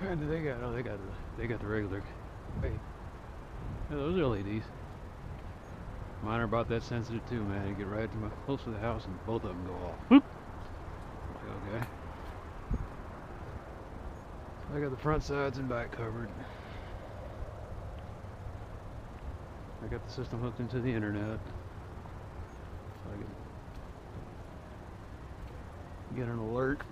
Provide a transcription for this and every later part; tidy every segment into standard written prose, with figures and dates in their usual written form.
kind do they got? Oh, they got the regular. Hey, yeah, those are LEDs. Mine are about that sensitive too, man. You get right to close to the house and both of them go off. Whoop. Okay. So I got the front sides and back covered. I got the system hooked into the internet. So I can get an alert.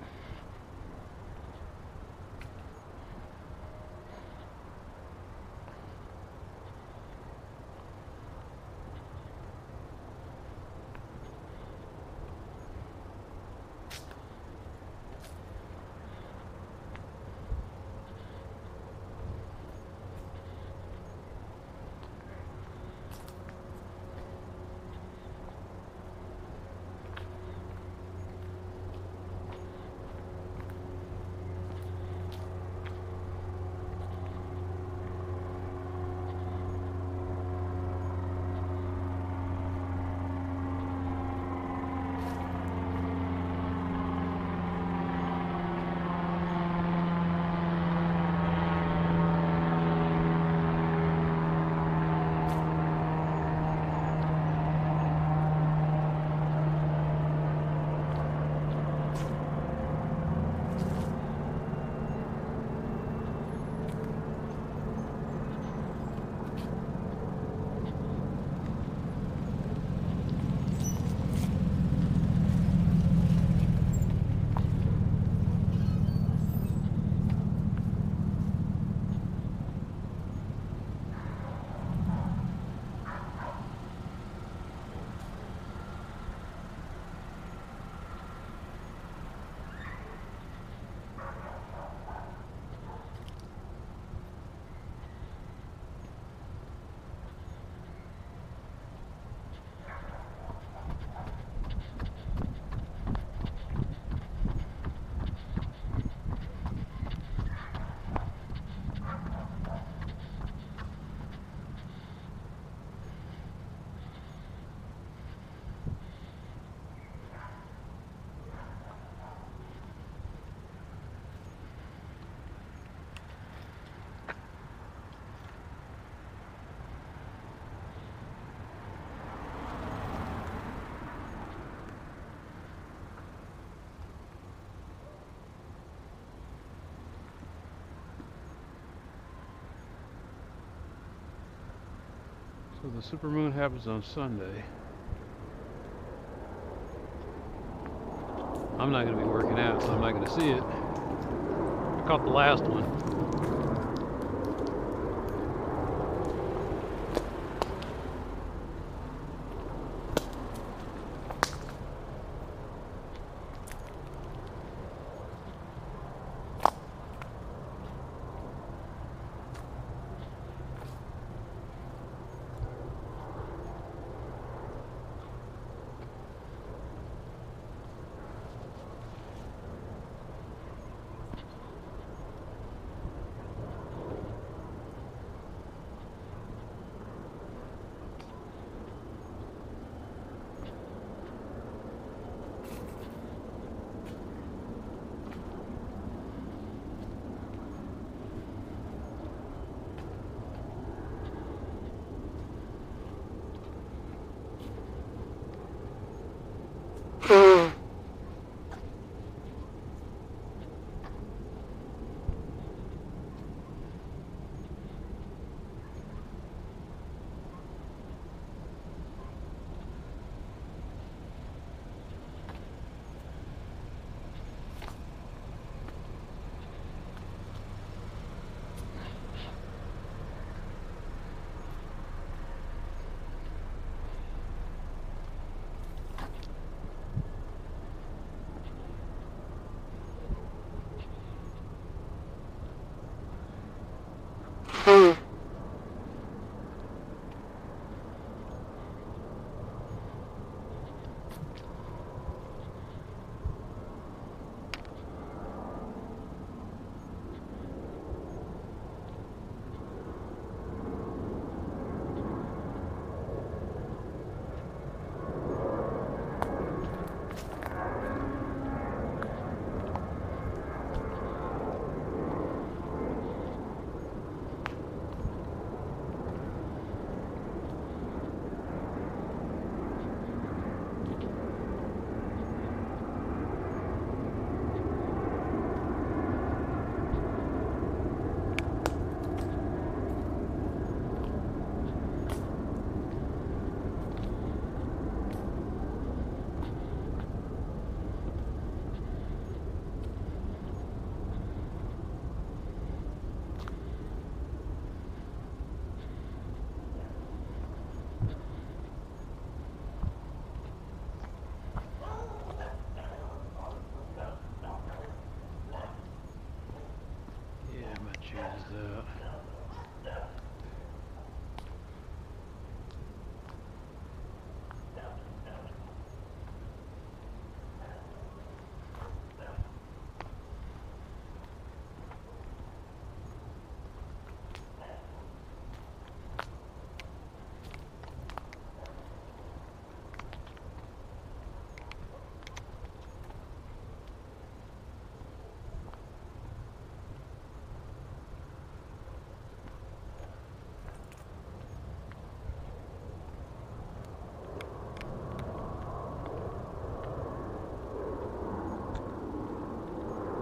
So the supermoon happens on Sunday. I'm not going to be working out, so I'm not going to see it. I caught the last one.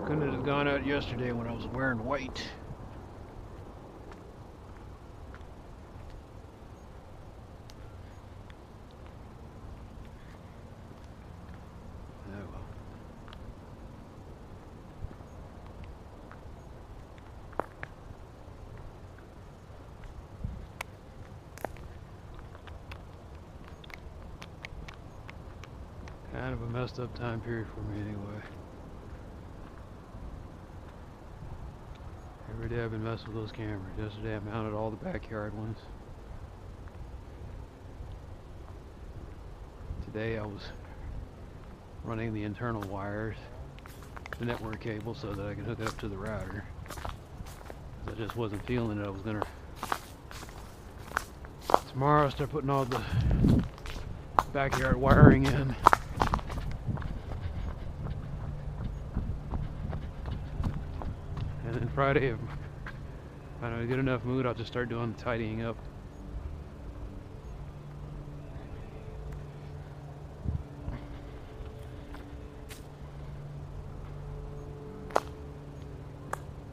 Couldn't have gone out yesterday when I was wearing white. Oh well. Kind of a messed up time period for me anyway. Every day I've been messing with those cameras. Yesterday I mounted all the backyard ones. Today I was running the internal wires, the network cable, so that I can hook it up to the router. I just wasn't feeling it. I was gonna... Tomorrow I'll start putting all the backyard wiring in. And then Friday, if I'm in a good enough mood, I'll just start doing the tidying up.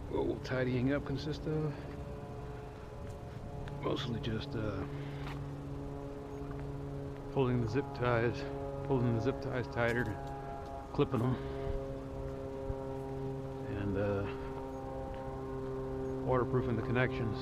What will tidying up consist of? Mostly just pulling the zip ties tighter, clipping them, and waterproofing the connections.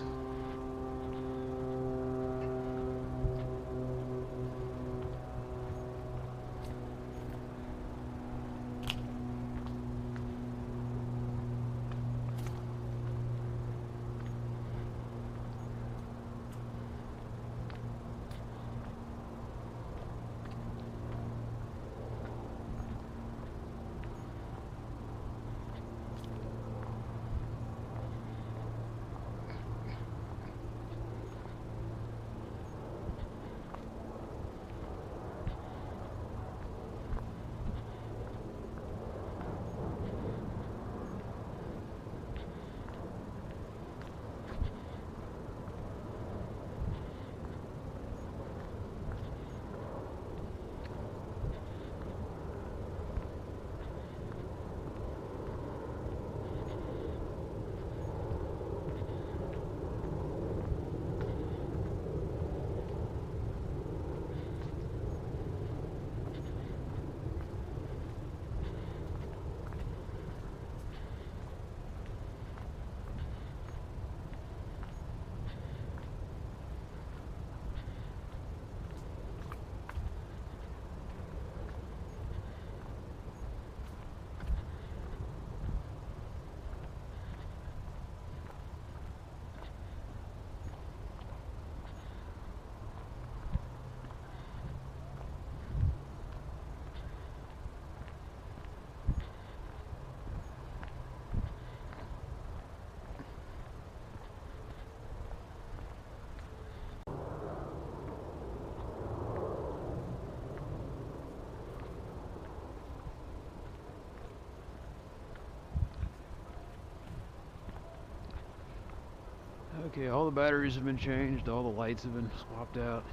Okay, all the batteries have been changed, all the lights have been swapped out.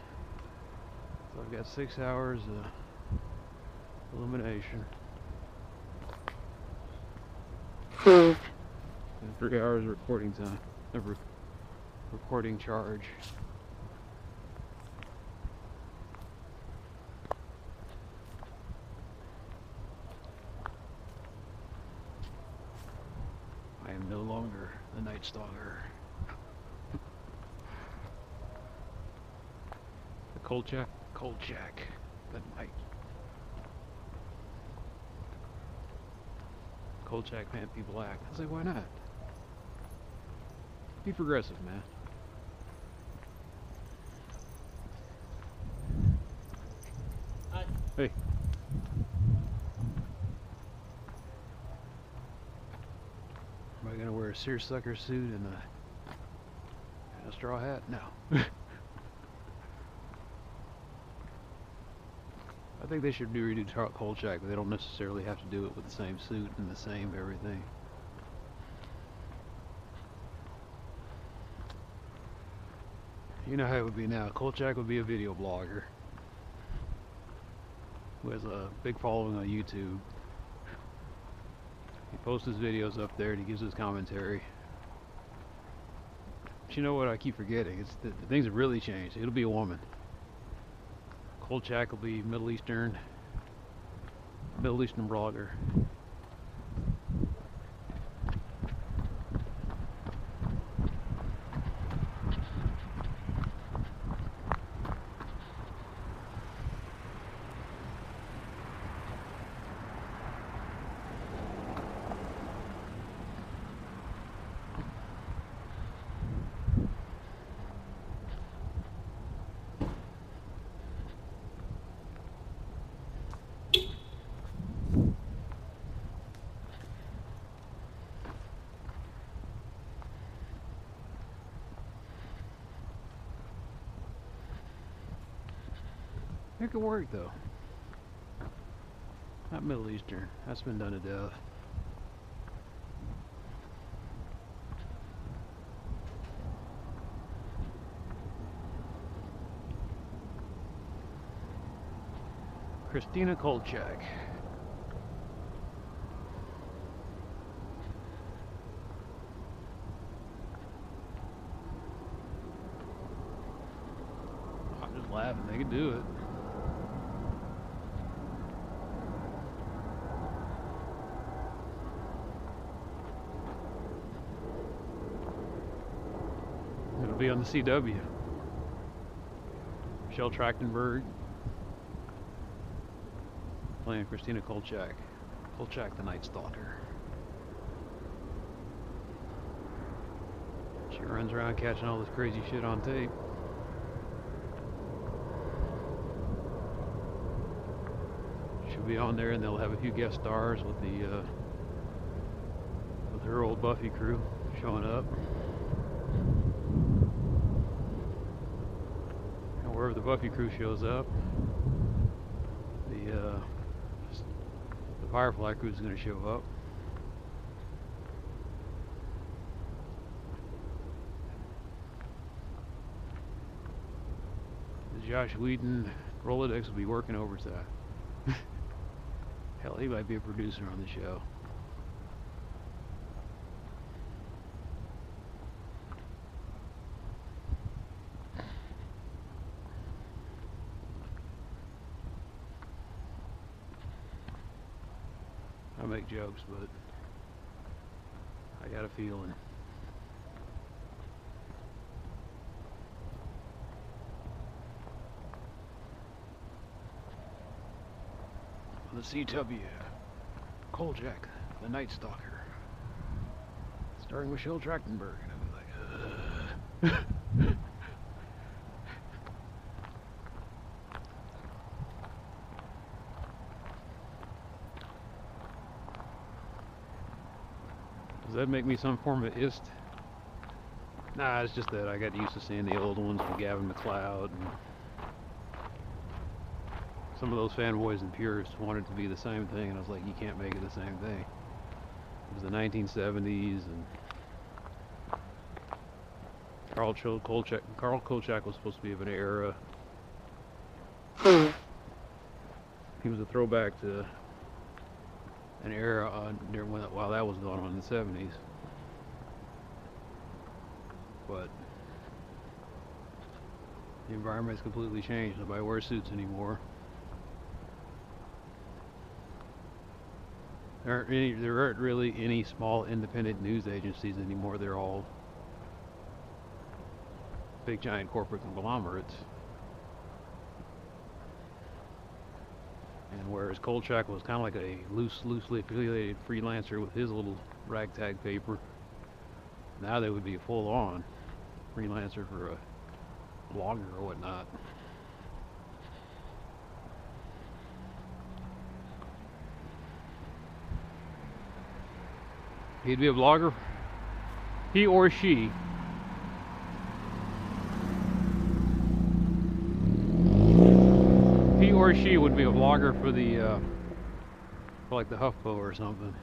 So I've got 6 hours of illumination. And 3 hours of recording time, recording charge. I am no longer the Night Stalker. Kolchak, that might. Kolchak can't be black. I was like, why not? Be progressive, man. Hi. Hey. Am I gonna wear a seersucker suit and a straw hat? No. I think they should redo Kolchak, but they don't necessarily have to do it with the same suit and the same everything. You know how it would be now. Kolchak would be a video blogger who has a big following on YouTube. He posts his videos up there and he gives his commentary. But you know what I keep forgetting? It's the things have really changed. It'll be a woman. Kolchak will be Middle Eastern blogger. It could work though. Not Middle Eastern. That's been done to death. Christina Kolchak. I'm just laughing. They could do it. It'll be on the CW. Michelle Trachtenberg playing Christina Kolchak. Kolchak the Night Stalker. She runs around catching all this crazy shit on tape. She'll be on there and they'll have a few guest stars with the with her old Buffy crew showing up. Wherever the Buffy crew shows up, the Firefly crew is going to show up. The Josh Whedon Rolodex will be working overtime. Hell, he might be a producer on the show. I make jokes, but I got a feeling. On the CW, Kolchak, the Night Stalker, starring Michelle Trachtenberg, and I'll be like, Does that make me some form of ist? Nah, it's just that I got used to seeing the old ones with Gavin McLeod, and some of those fanboys and purists wanted to be the same thing, and I was like, you can't make it the same thing. It was the 1970s, and Carl Kolchak was supposed to be of an era. He was a throwback to an era while that was going on in the 70s. But the environment's completely changed. Nobody wears suits anymore. There aren't really any small independent news agencies anymore. They're all big giant corporate conglomerates. And whereas Kolchak was kind of like a loosely affiliated freelancer with his little ragtag paper, now they would be a full-on freelancer for a blogger or whatnot. He'd be a blogger. He or she. He or she would be a vlogger for the, for like the HuffPo or something.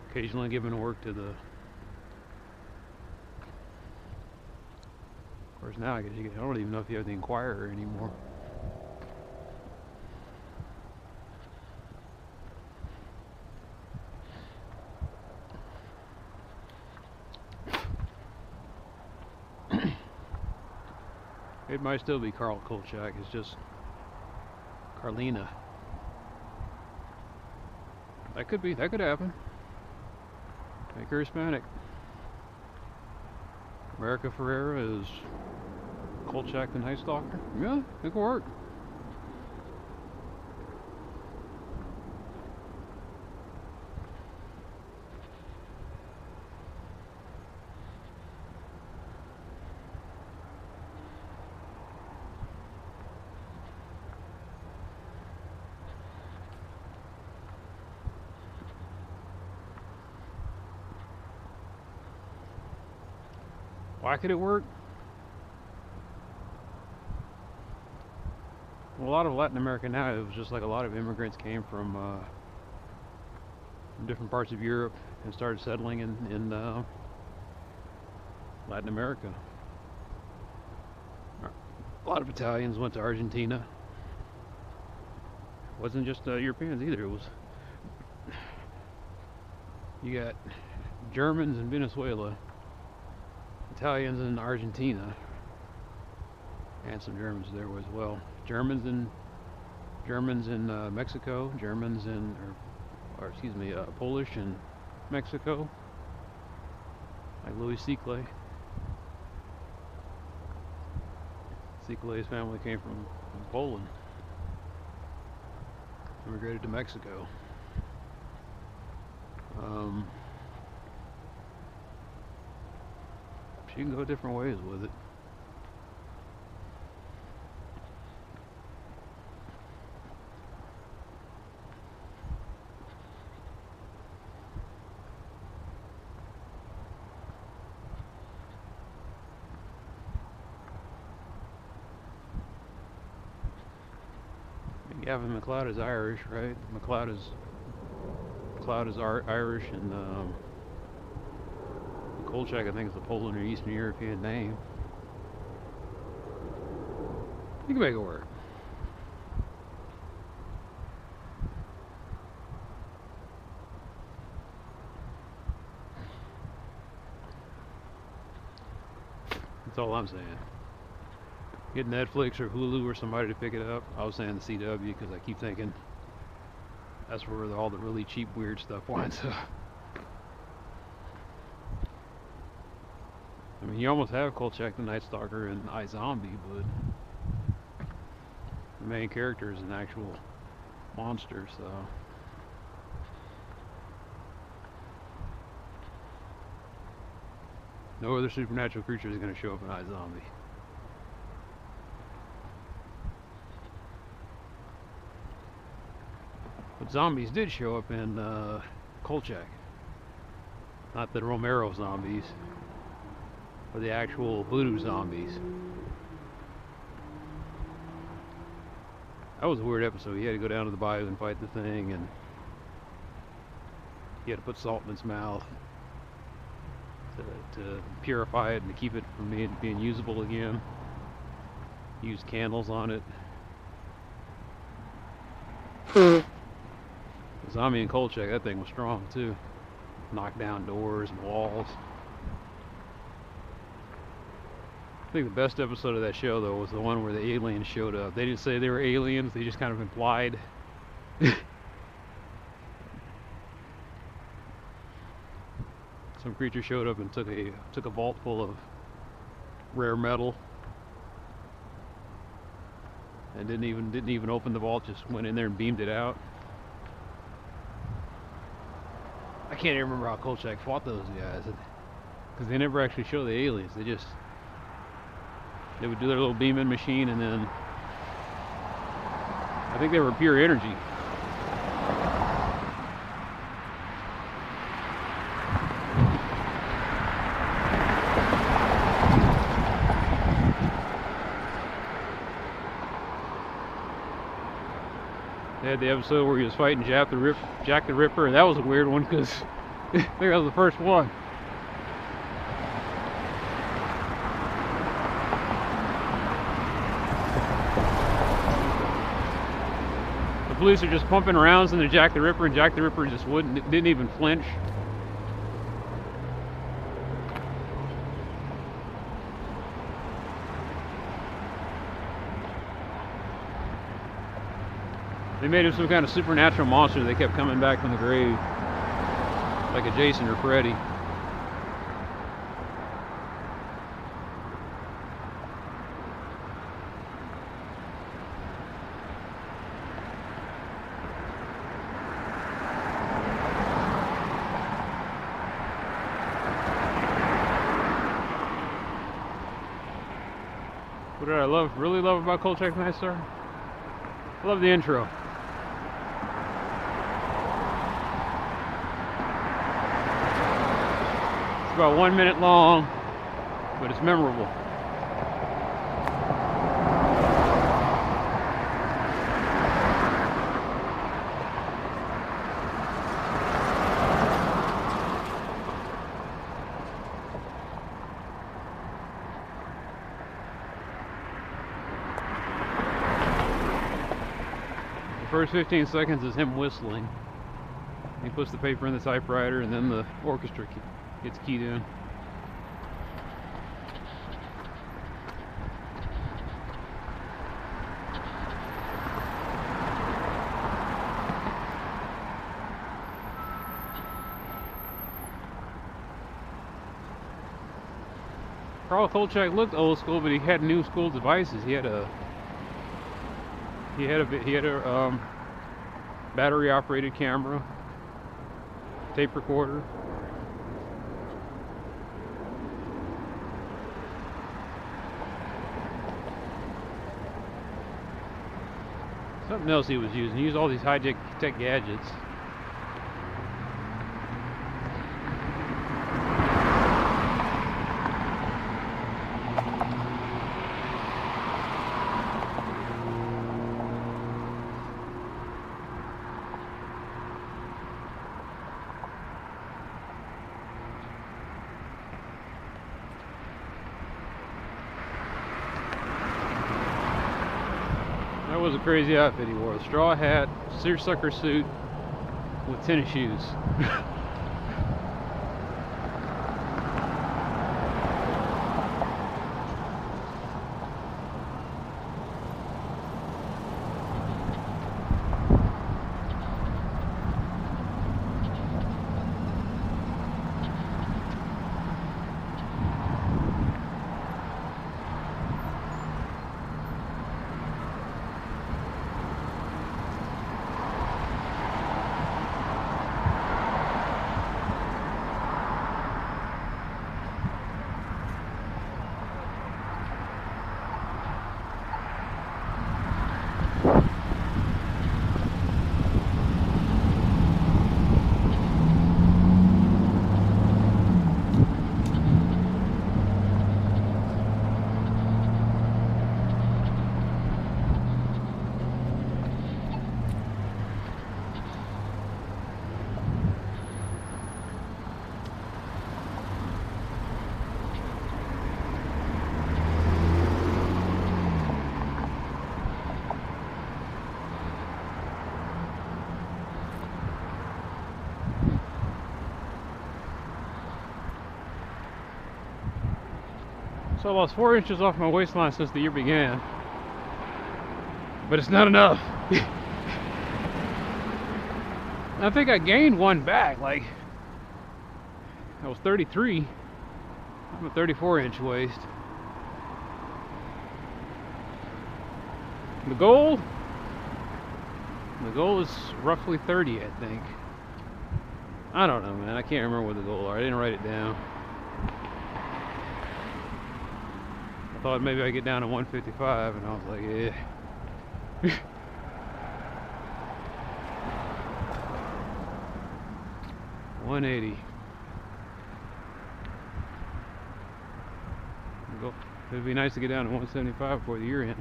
Occasionally giving work to the... Of course now I don't even know if you have the Inquirer anymore. It might still be Carl Kolchak. It's just Carlina. That could be. That could happen. Make her Hispanic. America Ferrera is Kolchak the Night Stalker. Yeah, it could work. Why could it work? Well, a lot of Latin America now, it was just like a lot of immigrants came from different parts of Europe and started settling in Latin America. A lot of Italians went to Argentina. It wasn't just Europeans either. It was, you got Germans in Venezuela, Italians in Argentina, and some Germans there as well. Germans in Mexico, Germans in, or excuse me, Polish in Mexico, like Louis C.Clay. C.Clay's family came from Poland, immigrated to Mexico. She can go different ways with it. Gavin MacLeod is Irish, right? MacLeod is Irish, and Kolchak, I think, is a Poland or Eastern European name. You can make it work. That's all I'm saying. Get Netflix or Hulu or somebody to pick it up. I was saying the CW because I keep thinking that's where all the really cheap, weird stuff winds up. I mean, you almost have Kolchak the Night Stalker and iZombie, but the main character is an actual monster, so. No other supernatural creature is going to show up in iZombie. But zombies did show up in Kolchak. Not the Romero zombies, but the actual voodoo zombies. That was a weird episode. He had to go down to the bayou and fight the thing, and he had to put salt in its mouth to purify it and to keep it from being usable again. Used candles on it. The zombie in Kolchak, that thing was strong too. Knocked down doors and walls. I think the best episode of that show, though, was the one where the aliens showed up. They didn't say they were aliens, they just kind of implied. Some creature showed up and took a vault full of rare metal. And didn't even open the vault, just went in there and beamed it out. I can't even remember how Kolchak fought those guys, because they never actually show the aliens. They would do their little beaming machine, and then I think they were pure energy. They had the episode where he was fighting Jack the Ripper, and that was a weird one because I think that was the first one. The police are just pumping rounds into Jack the Ripper, and Jack the Ripper just didn't even flinch. They made him some kind of supernatural monster. They kept coming back from the grave, like a Jason or Freddy. What did I really love about Kolchak Night Star? I love the intro. It's about 1 minute long, but it's memorable. First 15 seconds is him whistling. He puts the paper in the typewriter, and then the orchestra gets keyed in. Carl Kolchak looked old school, but he had new school devices. He had a battery operated camera, tape recorder. Something else he was using. He used all these high-tech gadgets. That was a crazy outfit he wore. A straw hat, seersucker suit with tennis shoes. So I lost 4 inches off my waistline since the year began. But it's not enough. I think I gained 1 back. Like, I was 33. I'm a 34-inch waist. The goal is roughly 30, I think. I don't know, man. I can't remember what the goal are. I didn't write it down. I thought maybe I'd get down to 155, and I was like, yeah. 180. It'd be nice to get down to 175 before the year ends.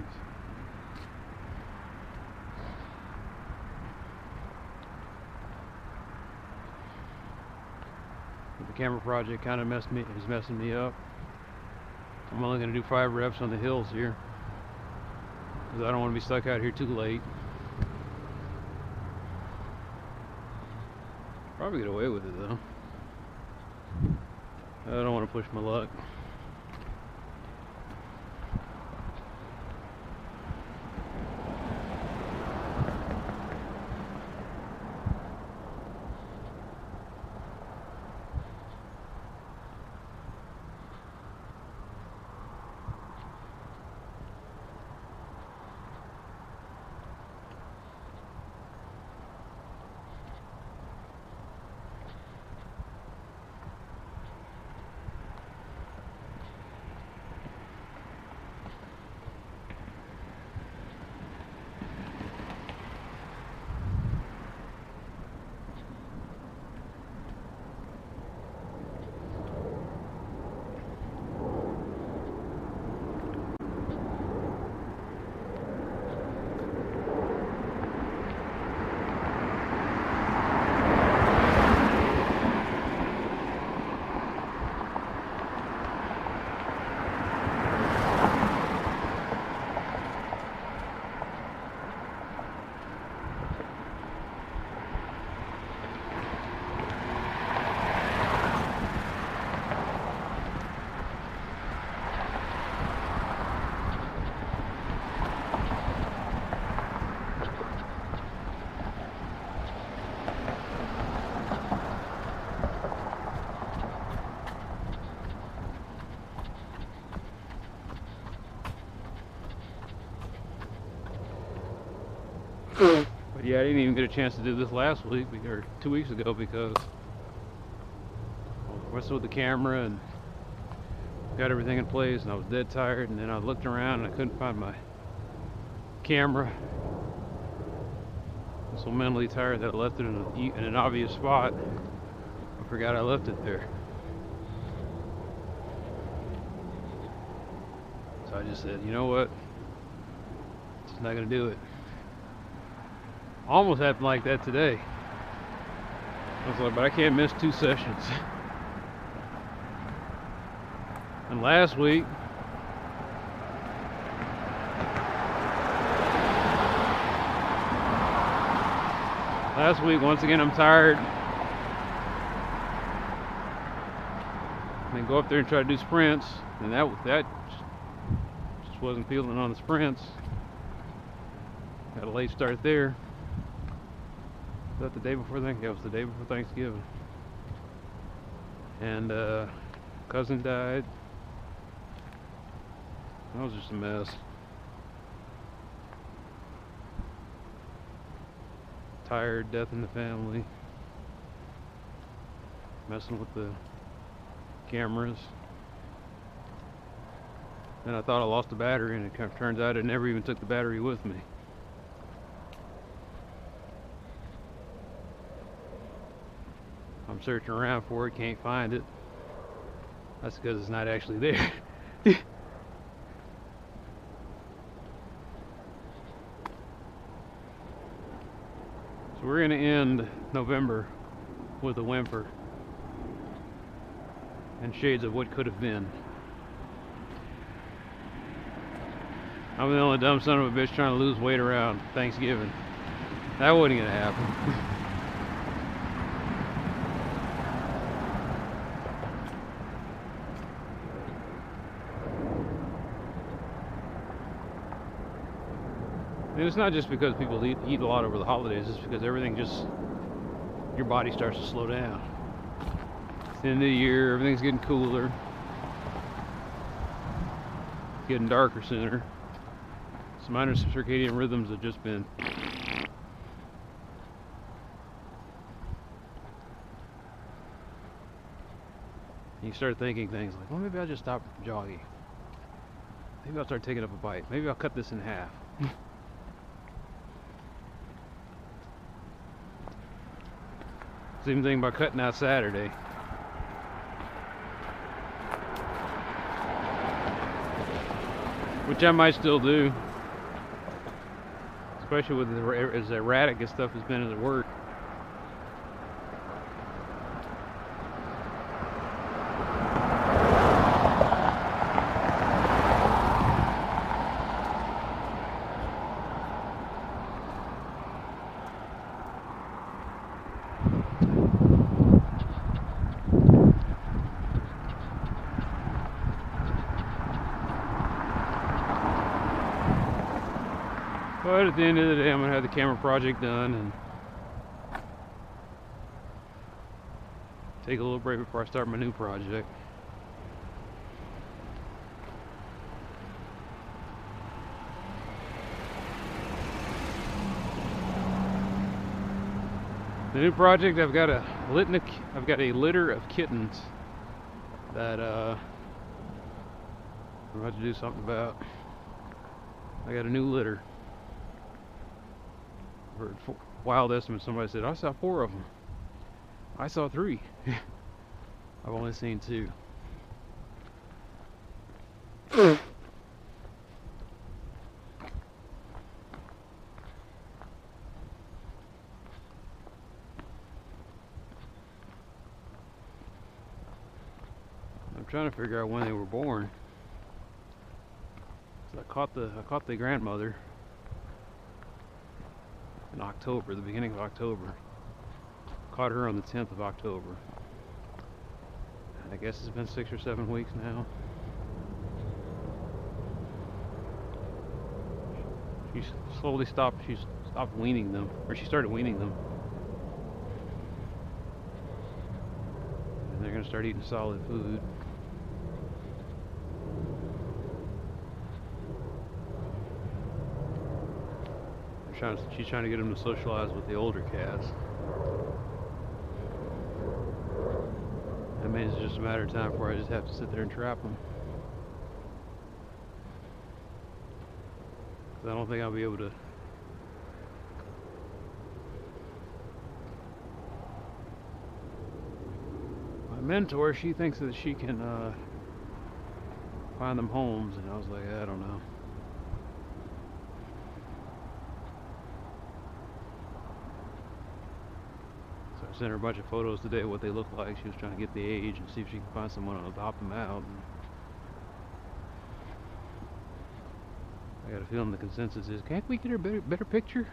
But the camera project kind of is messing me up. I'm only going to do 5 reps on the hills here, because I don't want to be stuck out here too late. Probably get away with it though. I don't want to push my luck. But yeah, I didn't even get a chance to do this last week, or 2 weeks ago, because I was with the camera and got everything in place, and I was dead tired, and then I looked around and I couldn't find my camera. I was so mentally tired that I left it in an obvious spot. I forgot I left it there. So I just said, you know what? It's not gonna do it. Almost happened like that today. I was like, but I can't miss 2 sessions. And last week, once again, I'm tired. And then go up there and try to do sprints, and that just wasn't feeling on the sprints. Got a late start there. Was that the day before Thanksgiving? Yeah, it was the day before Thanksgiving. And cousin died. That was just a mess. Tired, death in the family. Messing with the cameras. Then I thought I lost the battery, and it turns out I never even took the battery with me. I'm searching around for it, can't find it. That's because it's not actually there. So we're going to end November with a whimper and shades of what could have been. I'm the only dumb son of a bitch trying to lose weight around Thanksgiving. That wasn't going to happen. And it's not just because people eat a lot over the holidays, it's because everything just, your body starts to slow down. It's the end of the year, everything's getting cooler. It's getting darker sooner. So minor circadian rhythms have just been. You start thinking things like, well, maybe I'll just stop jogging. Maybe I'll start taking up a bite. Maybe I'll cut this in half. Same thing about cutting out Saturday. Which I might still do. Especially with as erratic as stuff has been at work. But at the end of the day, I'm going to have the camera project done and take a little break before I start my new project. The new project, I've got a litter of kittens that I'm about to do something about. I got a new litter. Heard wild estimate, somebody said, I saw 4 of them. I saw 3. I've only seen 2. I'm trying to figure out when they were born. So I caught the grandmother in October, the beginning of October. Caught her on the 10th of October. I guess it's been 6 or 7 weeks now. She stopped weaning them, or she started weaning them. And they're gonna start eating solid food. She's trying to get him to socialize with the older cats. I mean, it's just a matter of time before I just have to sit there and trap them. 'Cause I don't think I'll be able to. My mentor, she thinks that she can find them homes, and I was like, I don't know. So I sent her a bunch of photos today of what they look like. She was trying to get the age and see if she can find someone to adopt them out. And I got a feeling the consensus is, can't we get her a better picture?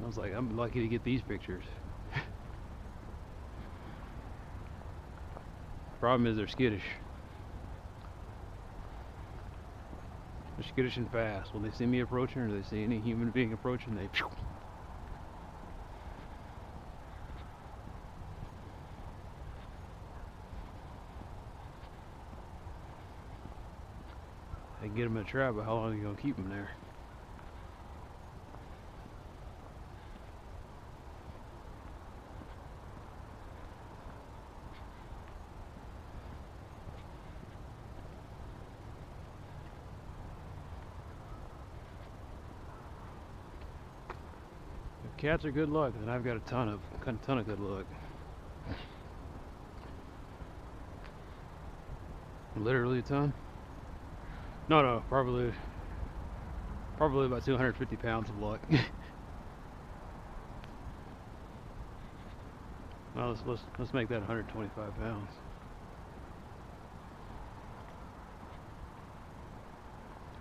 I was like, I'm lucky to get these pictures. Problem is they're skittish. They're skittish and fast. When they see me approaching, or they see any human being approaching, they phew. I can get them in a trap, but how long are you gonna keep them there? If cats are good luck, then I've got a ton of good luck. Literally a ton. No, probably about 250 pounds of luck. Well, let's make that 125 pounds.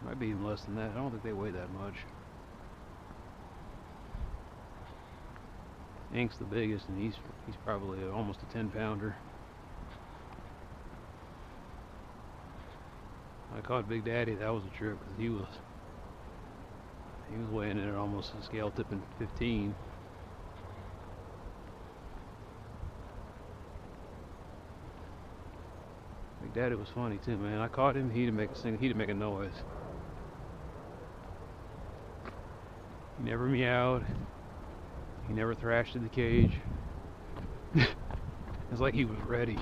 Might be even less than that. I don't think they weigh that much. Ink's the biggest, and he's probably almost a 10-pounder. I caught Big Daddy. That was a trip, because he was weighing in at almost a scale tipping 15. Big Daddy was funny too, man. I caught him. He didn't make a noise. He never meowed. He never thrashed in the cage. It's like he was ready.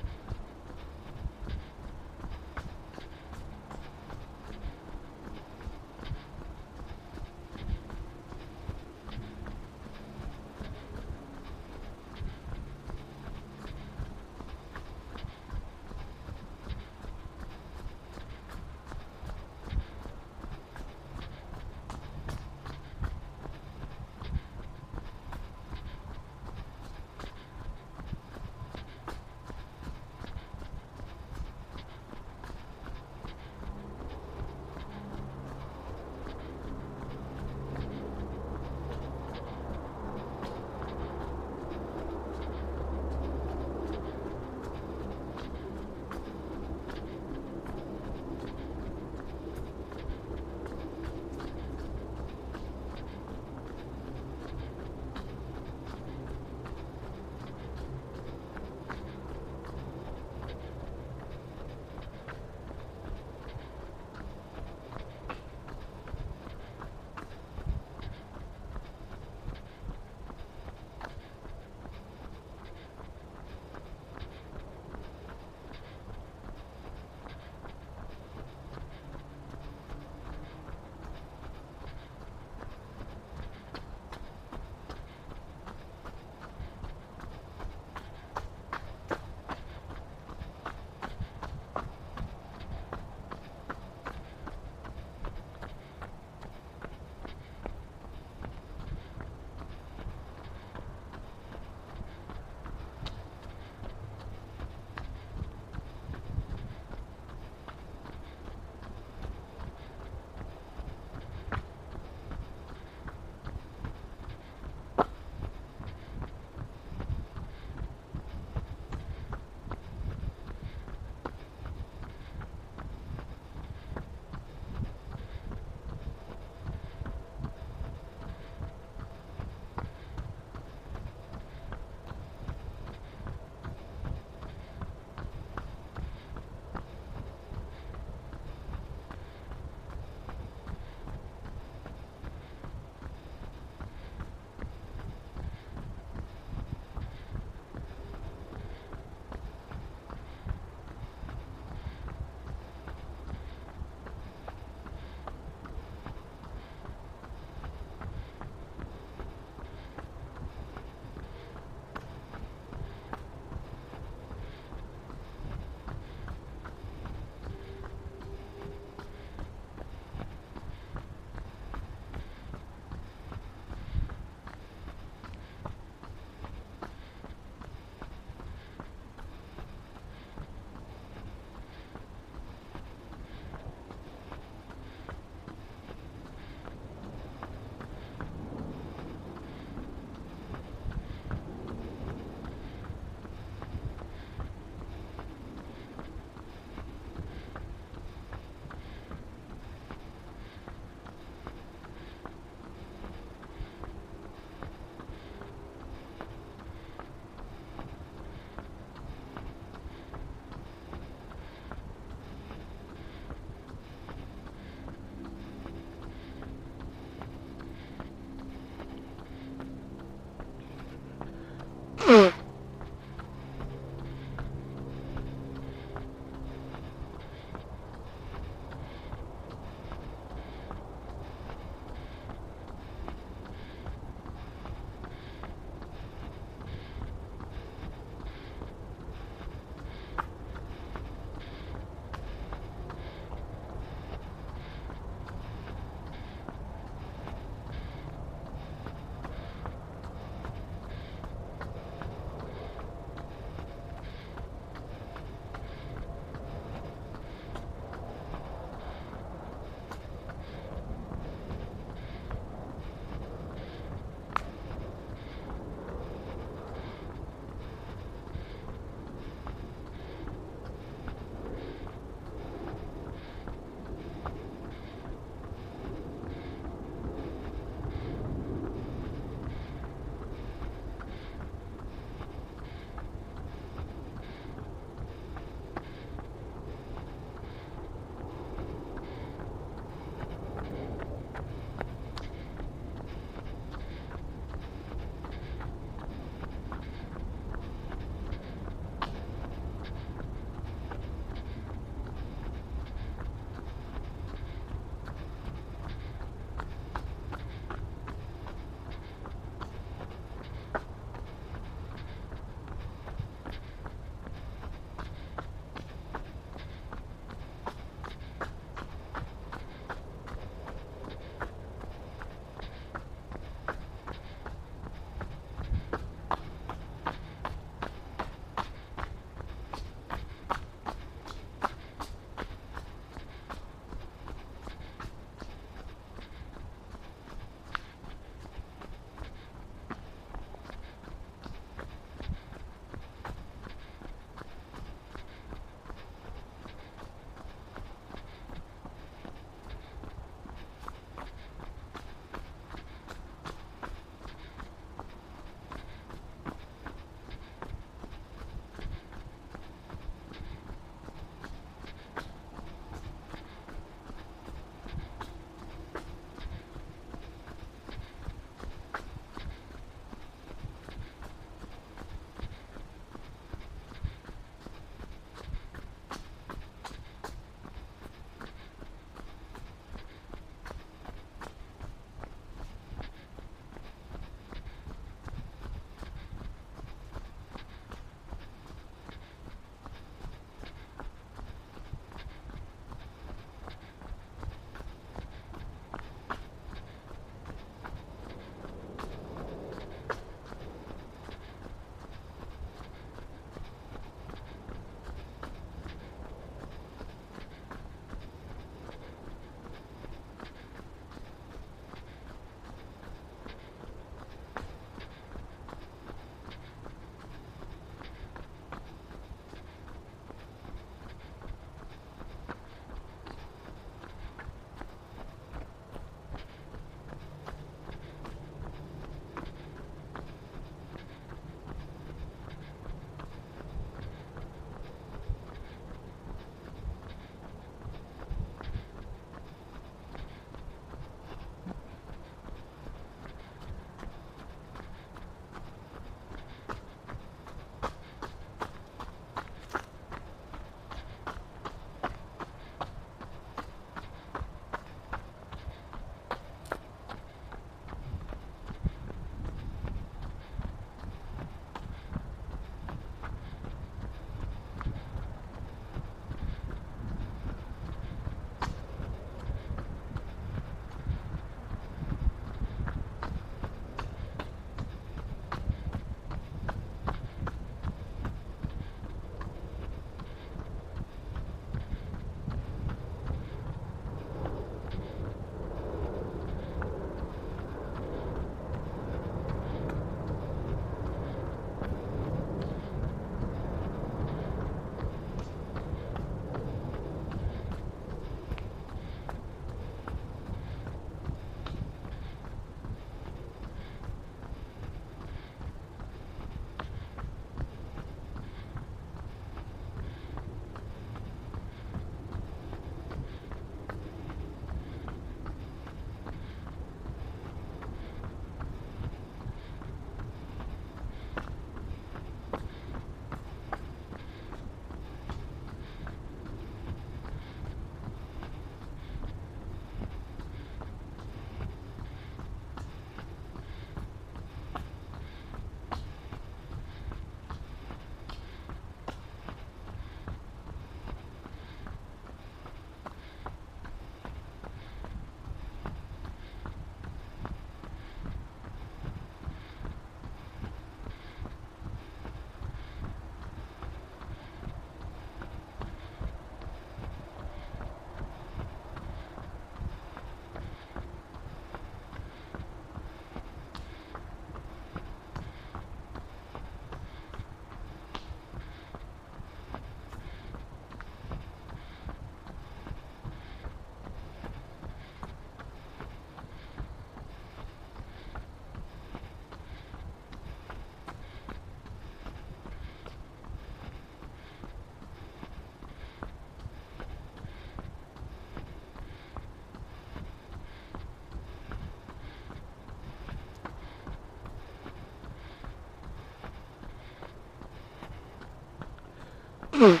Howdy.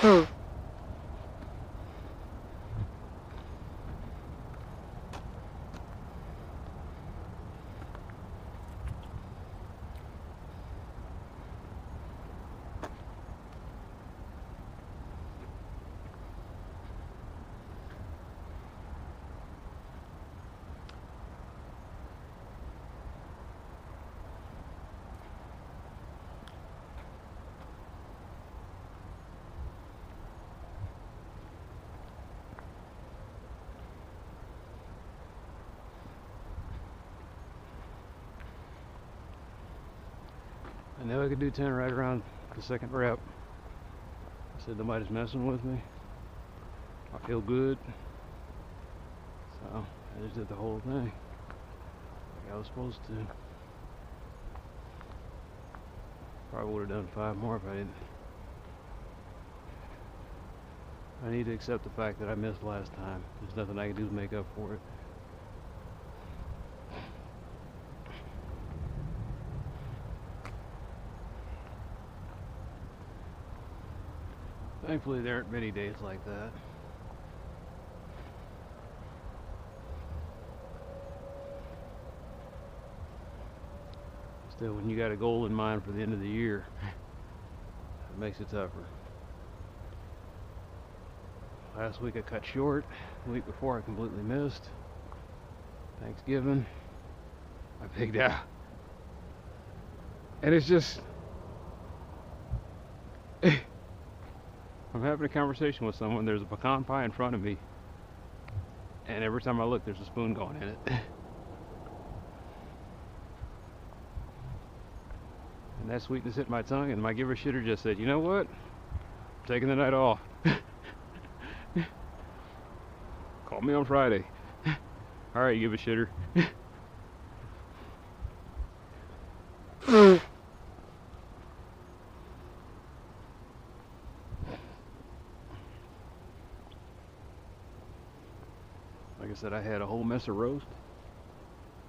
I knew I could do 10 right around the second rep. I said nobody's messing with me. I feel good. So I just did the whole thing like I was supposed to. Probably would have done 5 more if I didn't. I need to accept the fact that I missed last time. There's nothing I can do to make up for it. Thankfully, there aren't many days like that. Still, when you got a goal in mind for the end of the year, it makes it tougher. Last week I cut short. The week before I completely missed. Thanksgiving, I pigged out. And it's just... I'm having a conversation with someone, there's a pecan pie in front of me, and every time I look there's a spoon going in it. And that sweetness hit my tongue, and my giver shitter just said, you know what? I'm taking the night off. Call me on Friday. Alright, give a shitter. Like I said, I had a whole mess of roast.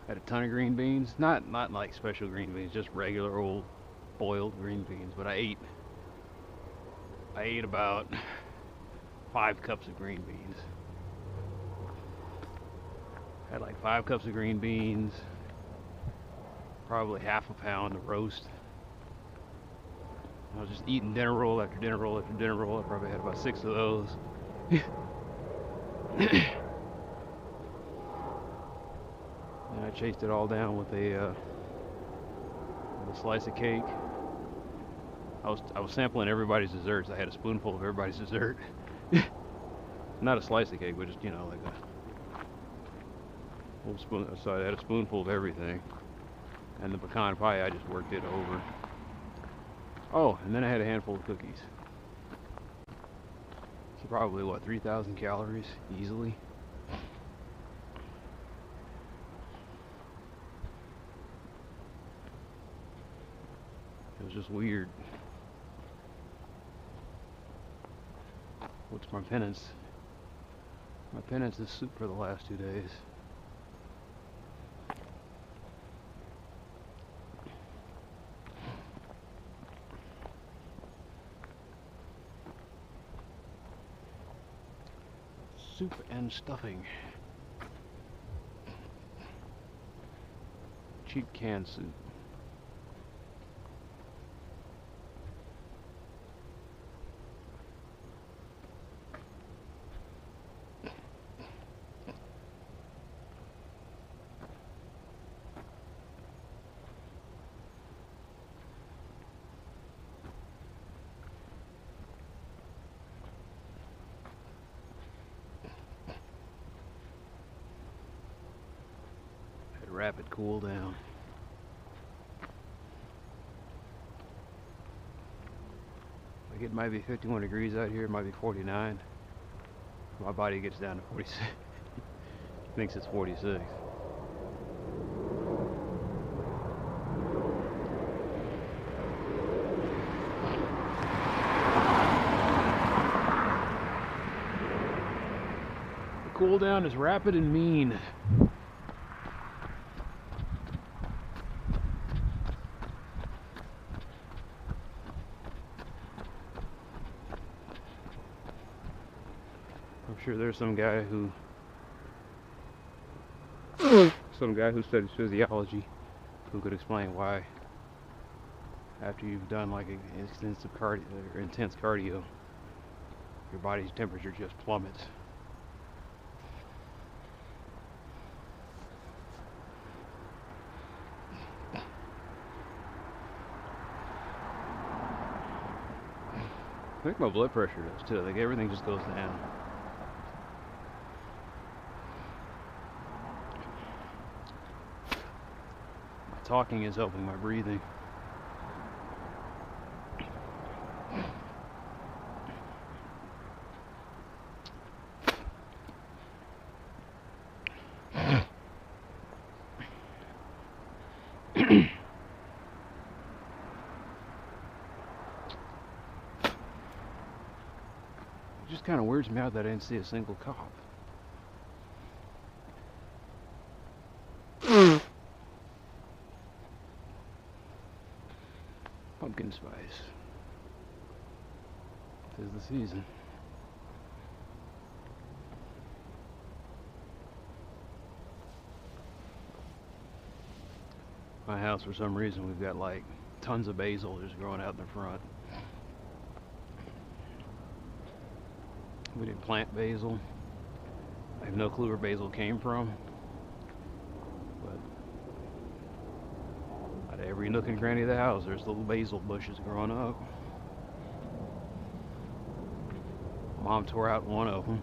Had a ton of green beans. Not like special green beans, just regular old boiled green beans. But I ate about 5 cups of green beans. Had like 5 cups of green beans, probably half a pound of roast. I was just eating dinner roll after dinner roll after dinner roll. I probably had about 6 of those. And I chased it all down with a slice of cake. I was sampling everybody's desserts. I had a spoonful of everybody's dessert. Not a slice of cake, but just, you know, like a little spoon. So I had a spoonful of everything. And the pecan pie, I just worked it over. Oh, and then I had a handful of cookies. So probably, what, 3,000 calories easily. It was just weird. What's my penance? My penance is soup for the last 2 days. Soup and stuffing. Cheap canned soup. Rapid cool down. Like it might be 51 degrees out here, it might be 49. My body gets down to 46. Thinks it's 46. The cool down is rapid and mean. I'm sure there's some guy who studies physiology who could explain why, after you've done like extensive cardio or intense cardio, your body's temperature just plummets. I think my blood pressure does too. Like everything just goes down. My talking is helping my breathing. It just kind of weirds me out that I didn't see a single cop. Pumpkin spice. 'Tis the season. My house, for some reason, we've got like tons of basil just growing out in the front. We didn't plant basil. I have no clue where basil came from, but out of every nook and cranny of the house, there's little basil bushes growing up. Mom tore out one of them,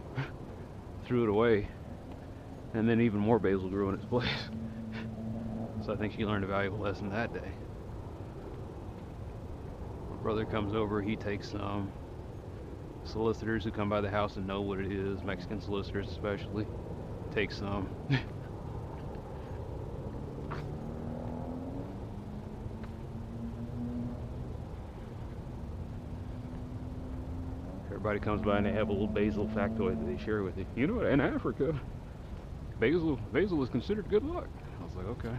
threw it away, and then even more basil grew in its place. So I think she learned a valuable lesson that day. My brother comes over, he takes some. Solicitors who come by the house and know what it is, Mexican solicitors especially, take some. Everybody comes by and they have a little basil factoid that they share with you. You know what, in Africa, basil is considered good luck. I was like, okay.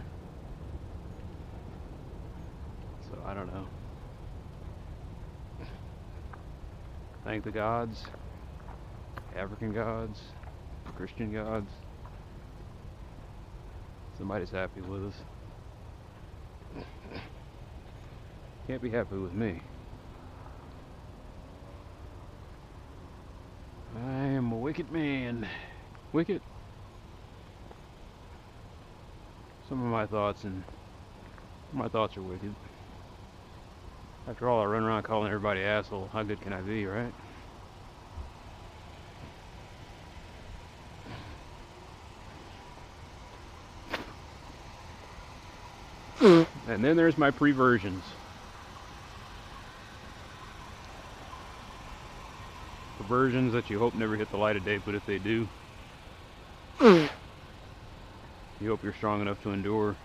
So I don't know. Thank the gods, African gods, Christian gods. Somebody's happy with us. Can't be happy with me. I am a wicked man. Wicked. Some of my thoughts are wicked. After all, I run around calling everybody asshole. How good can I be, right? And then there's my perversions. Perversions that you hope never hit the light of day, but if they do, you hope you're strong enough to endure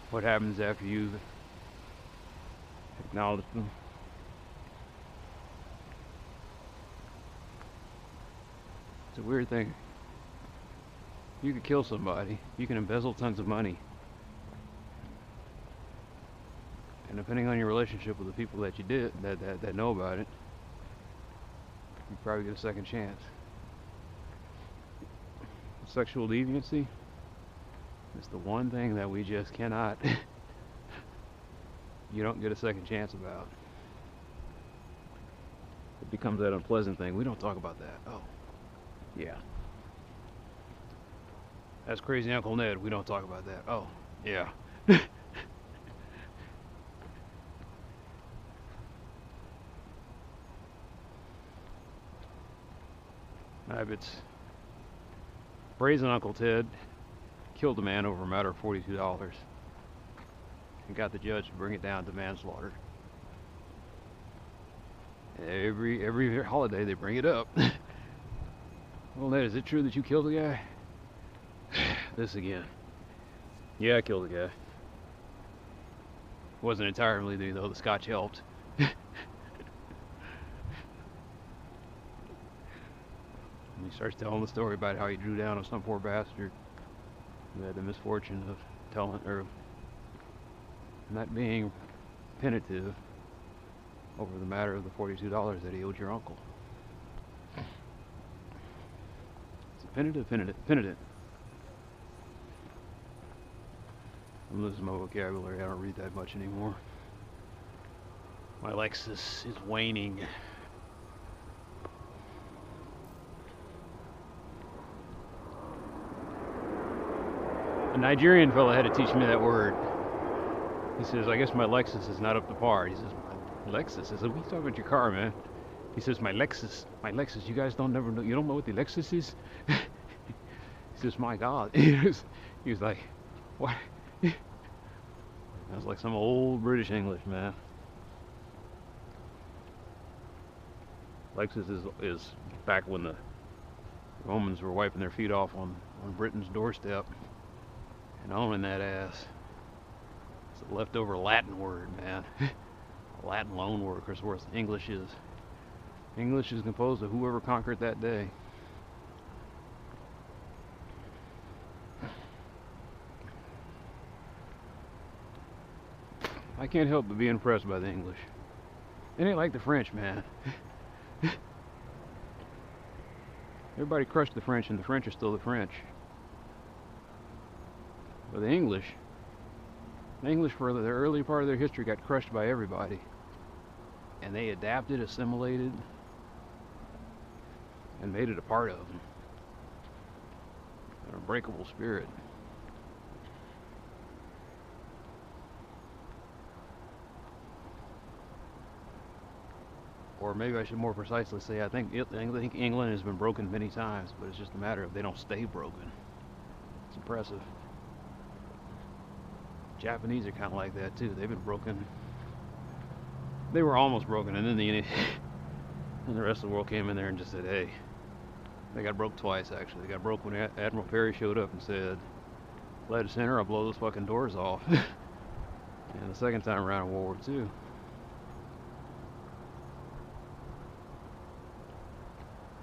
what happens after you've acknowledged them. It's a weird thing. You could kill somebody, you can embezzle tons of money, and depending on your relationship with the people that you did, that know about it, you probably get a second chance. Sexual deviancy is the one thing that we just cannot you don't get a second chance about. It becomes that unpleasant thing. We don't talk about that. Oh, yeah. That's crazy Uncle Ned. We don't talk about that. Oh, yeah. It's brazen Uncle Ted killed a man over a matter of $42 and got the judge to bring it down to manslaughter. Every holiday they bring it up. Well, Ned, is it true that you killed the guy? This again. Yeah, I killed the guy. Wasn't entirely me though. The scotch helped. And he starts telling the story about how he drew down on some poor bastard who had the misfortune of telling or not being penitive over the matter of the $42 that he owed your uncle. Penitent. I'm losing my vocabulary. I don't read that much anymore. My Lexus is waning. A Nigerian fella had to teach me that word. He says, I guess my Lexus is not up to par. He says, my Lexus? I said, what are you talking about your car, man? He says, my Lexus. You guys don't never know, you don't know what the Lexus is? He says, my God. He was like, what? That was like some old British English, man. Lexus is back when the Romans were wiping their feet off on Britain's doorstep and owning that ass. It's a leftover Latin word, man. A Latin loan word, of course, English is. English is composed of whoever conquered that day. I can't help but be impressed by the English. It ain't like the French, man. Everybody crushed the French, and the French are still the French. But the English for the early part of their history got crushed by everybody. And they adapted, assimilated, and made it a part of them. An unbreakable spirit. Or maybe I should more precisely say, I think England has been broken many times, but it's just a matter of they don't stay broken. It's impressive. Japanese are kind of like that too. They've been broken. They were almost broken, and then the rest of the world came in there and just said, hey. They got broke twice, actually. They got broke when Admiral Perry showed up and said, "Let us enter, I'll blow those fucking doors off." And the second time around in World War II.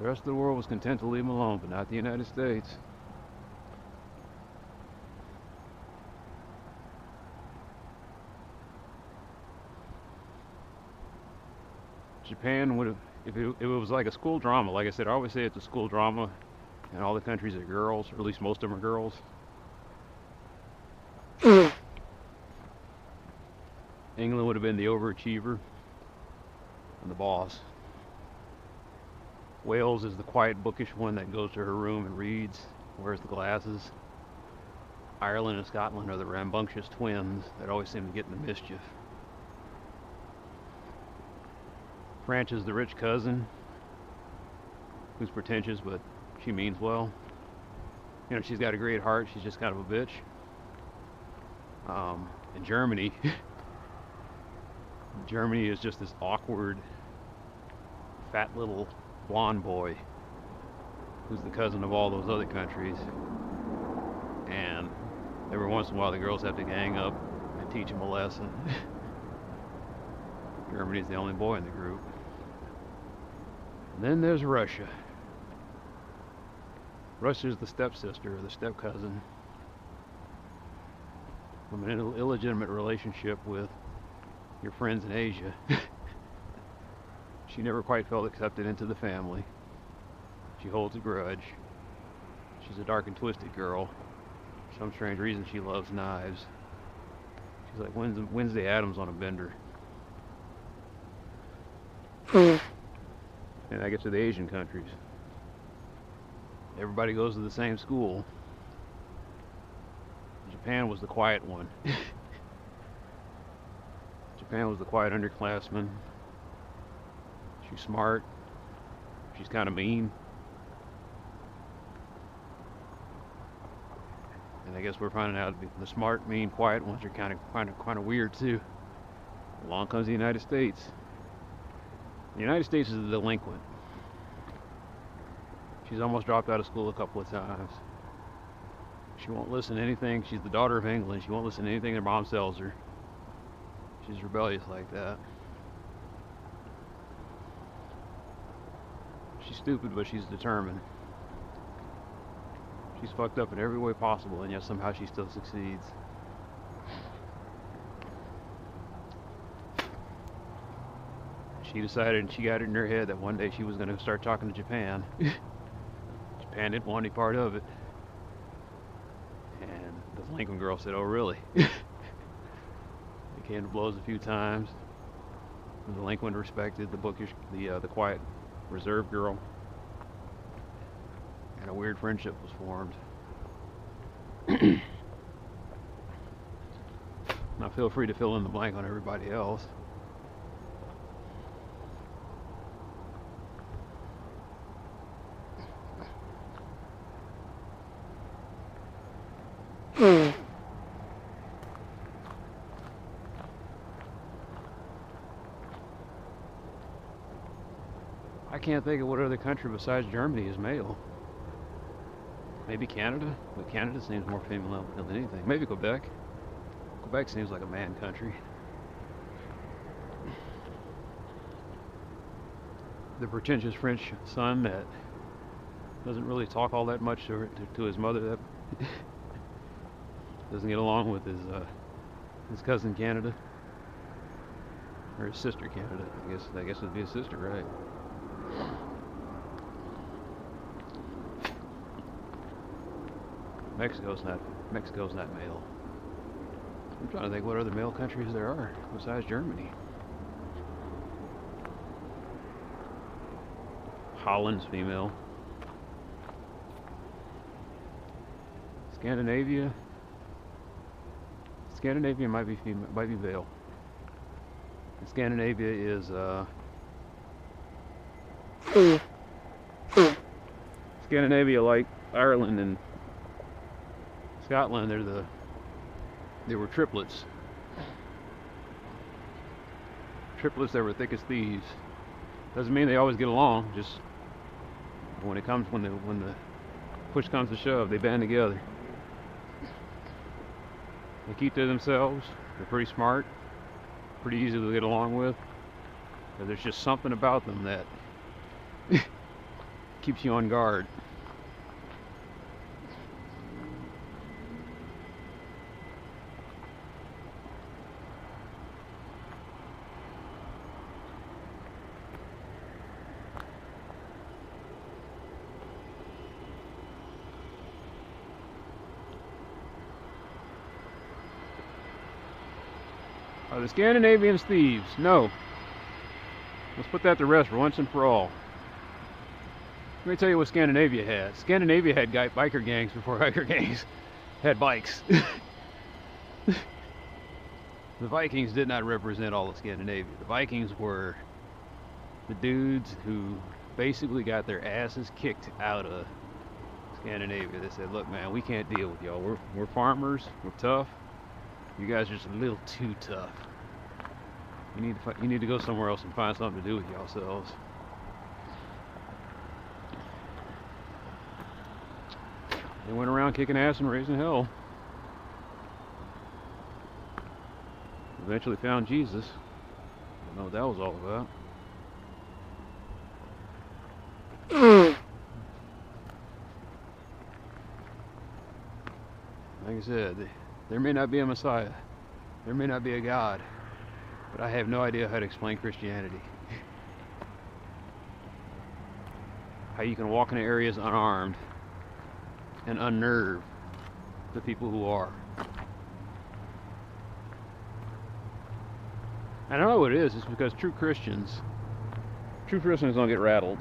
The rest of the world was content to leave them alone, but not the United States. Japan would have, if it was like a school drama, like I said, I always say it's a school drama, and all the countries are girls, or at least most of them are girls. England would have been the overachiever and the boss. Wales is the quiet, bookish one that goes to her room and reads, wears the glasses. Ireland and Scotland are the rambunctious twins that always seem to get into mischief. France is the rich cousin who's pretentious, but she means well. You know, she's got a great heart, she's just kind of a bitch. In Germany, Germany is just this awkward, fat little blonde boy who's the cousin of all those other countries. And every once in a while the girls have to gang up and teach him a lesson. Germany's the only boy in the group. And then there's Russia. Russia's the stepsister or the step-cousin from an illegitimate relationship with your friends in Asia. She never quite felt accepted into the family. She holds a grudge. She's a dark and twisted girl. For some strange reason she loves knives. She's like Wednesday Addams on a bender. And I get to the Asian countries. Everybody goes to the same school. Japan was the quiet one. Japan was the quiet underclassman. She's smart. She's kind of mean. And I guess we're finding out the smart, mean, quiet ones are kind of weird too. Along comes the United States. The United States is a delinquent. She's almost dropped out of school a couple of times. She won't listen to anything. She's the daughter of England. She won't listen to anything her mom tells her. She's rebellious like that. She's stupid, but she's determined. She's fucked up in every way possible, and yet somehow she still succeeds. She decided, and she got it in her head that one day she was going to start talking to Japan. Japan didn't want any part of it. And the Lincoln girl said, "Oh, really?" They came to blows a few times. And the Lincoln respected the bookish, the quiet, reserved girl, and a weird friendship was formed. Now feel free to fill in the blank on everybody else. I can't think of what other country besides Germany is male. Maybe Canada, but Canada seems more female than anything. Maybe Quebec. Quebec seems like a man country. The pretentious French son that doesn't really talk all that much to his mother, that doesn't get along with his cousin Canada, or his sister Canada. I guess it'd be his sister, right? Mexico's not male. I'm trying to think what other male countries there are besides Germany. Holland's female. Scandinavia might be female, might be male. And Scandinavia is Scandinavia, like Ireland and Scotland, they were triplets. Triplets that were thick as thieves. Doesn't mean they always get along. Just when the push comes to shove, they band together. They keep to themselves. They're pretty smart, pretty easy to get along with. But there's just something about them that keeps you on guard. Are the Scandinavians thieves? No. Let's put that to rest for once and for all. Let me tell you what Scandinavia had. Scandinavia had biker gangs before biker gangs had bikes. The Vikings did not represent all of Scandinavia. The Vikings were the dudes who basically got their asses kicked out of Scandinavia. They said, "Look, man, we can't deal with y'all. We're farmers. We're tough. You guys are just a little too tough. You need to go somewhere else and find something to do with yourselves." They went around kicking ass and raising hell. Eventually found Jesus. I don't know what that was all about. Like I said, there may not be a Messiah. There may not be a God. But I have no idea how to explain Christianity. How you can walk into areas unarmed and unnerve the people who are. And I know what it is. It's because true Christians don't get rattled.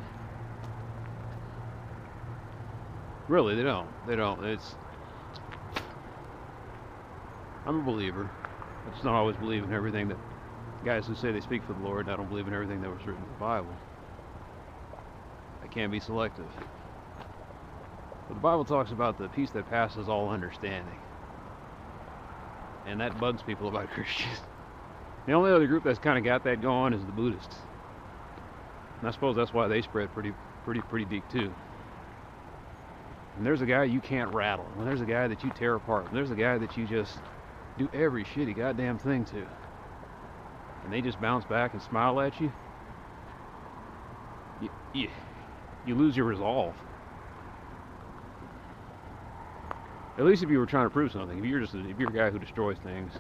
Really, they don't. I'm a believer. I just don't always believe in everything that guys who say they speak for the Lord. I don't believe in everything that was written in the Bible. I can be selective. But the Bible talks about the peace that passes all understanding. And that bugs people about Christians. The only other group that's kind of got that going is the Buddhists. And I suppose that's why they spread pretty deep too. And there's a guy you can't rattle. And there's a guy that you tear apart. And there's a guy that you just do every shitty goddamn thing to. And they just bounce back and smile at you. You lose your resolve. At least if you were trying to prove something. If you're a guy who destroys things.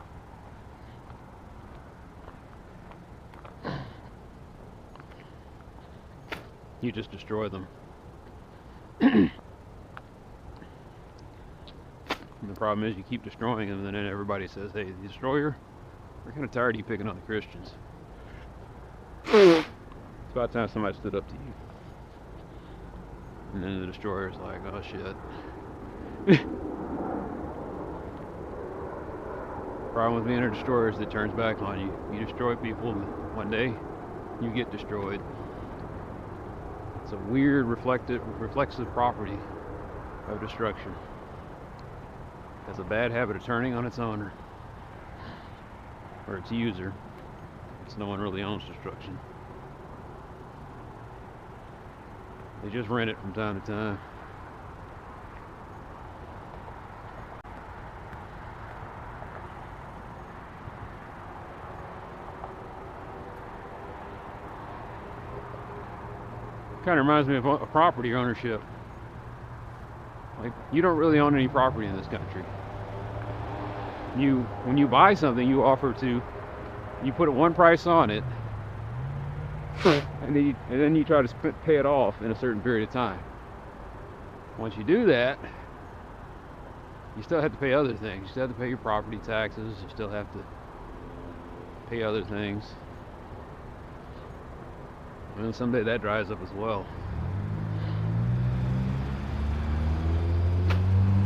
You just destroy them. And the problem is you keep destroying them, and then everybody says, hey, the destroyer, we're kind of tired of you picking on the Christians. It's about time somebody stood up to you. And then the destroyer's like, oh shit. Problem with being a destroyer is it turns back on you. You destroy people, and one day you get destroyed. It's a weird reflexive property of destruction. It has a bad habit of turning on its owner, or its user, since no one really owns destruction. They just rent it from time to time. Kind of reminds me of a property ownership. Like, you don't really own any property in this country. When you buy something, you put one price on it, and then you try to pay it off in a certain period of time. Once you do that, you still have to pay other things. You still have to pay your property taxes. You still have to pay other things. And someday that dries up as well.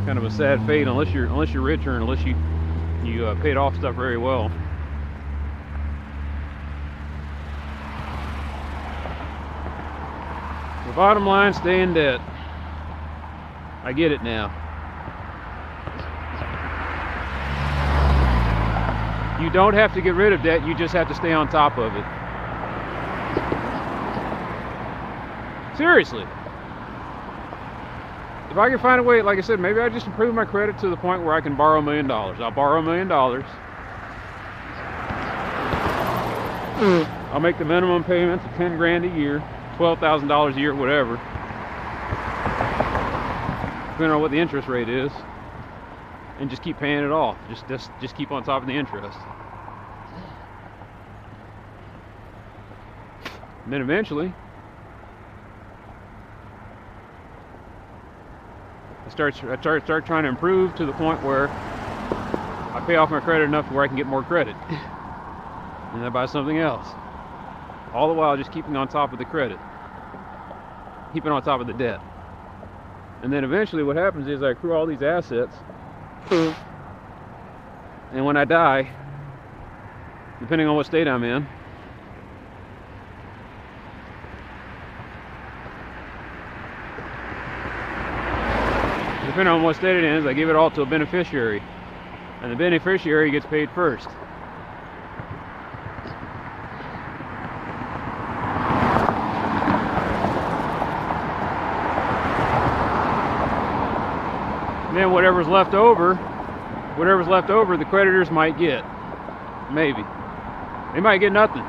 Kind of a sad fate unless you're richer and unless you paid off stuff very well. The bottom line, stay in debt. I get it now. You don't have to get rid of debt, you just have to stay on top of it. Seriously. If I can find a way, like I said, maybe I just improve my credit to the point where I can borrow $1 million. I'll borrow $1 million. I'll make the minimum payments of 10 grand a year, $12,000 a year, whatever, depending on what the interest rate is, and just keep paying it off. Just keep on top of the interest. And then eventually, I start trying to improve to the point where I pay off my credit enough to where I can get more credit. And then I buy something else. All the while just keeping on top of the credit. Keeping on top of the debt. And then eventually what happens is I accrue all these assets. And when I die, depending on what state I'm in, depending on what state it is, I give it all to a beneficiary. And the beneficiary gets paid first. And then whatever's left over, the creditors might get. Maybe. They might get nothing.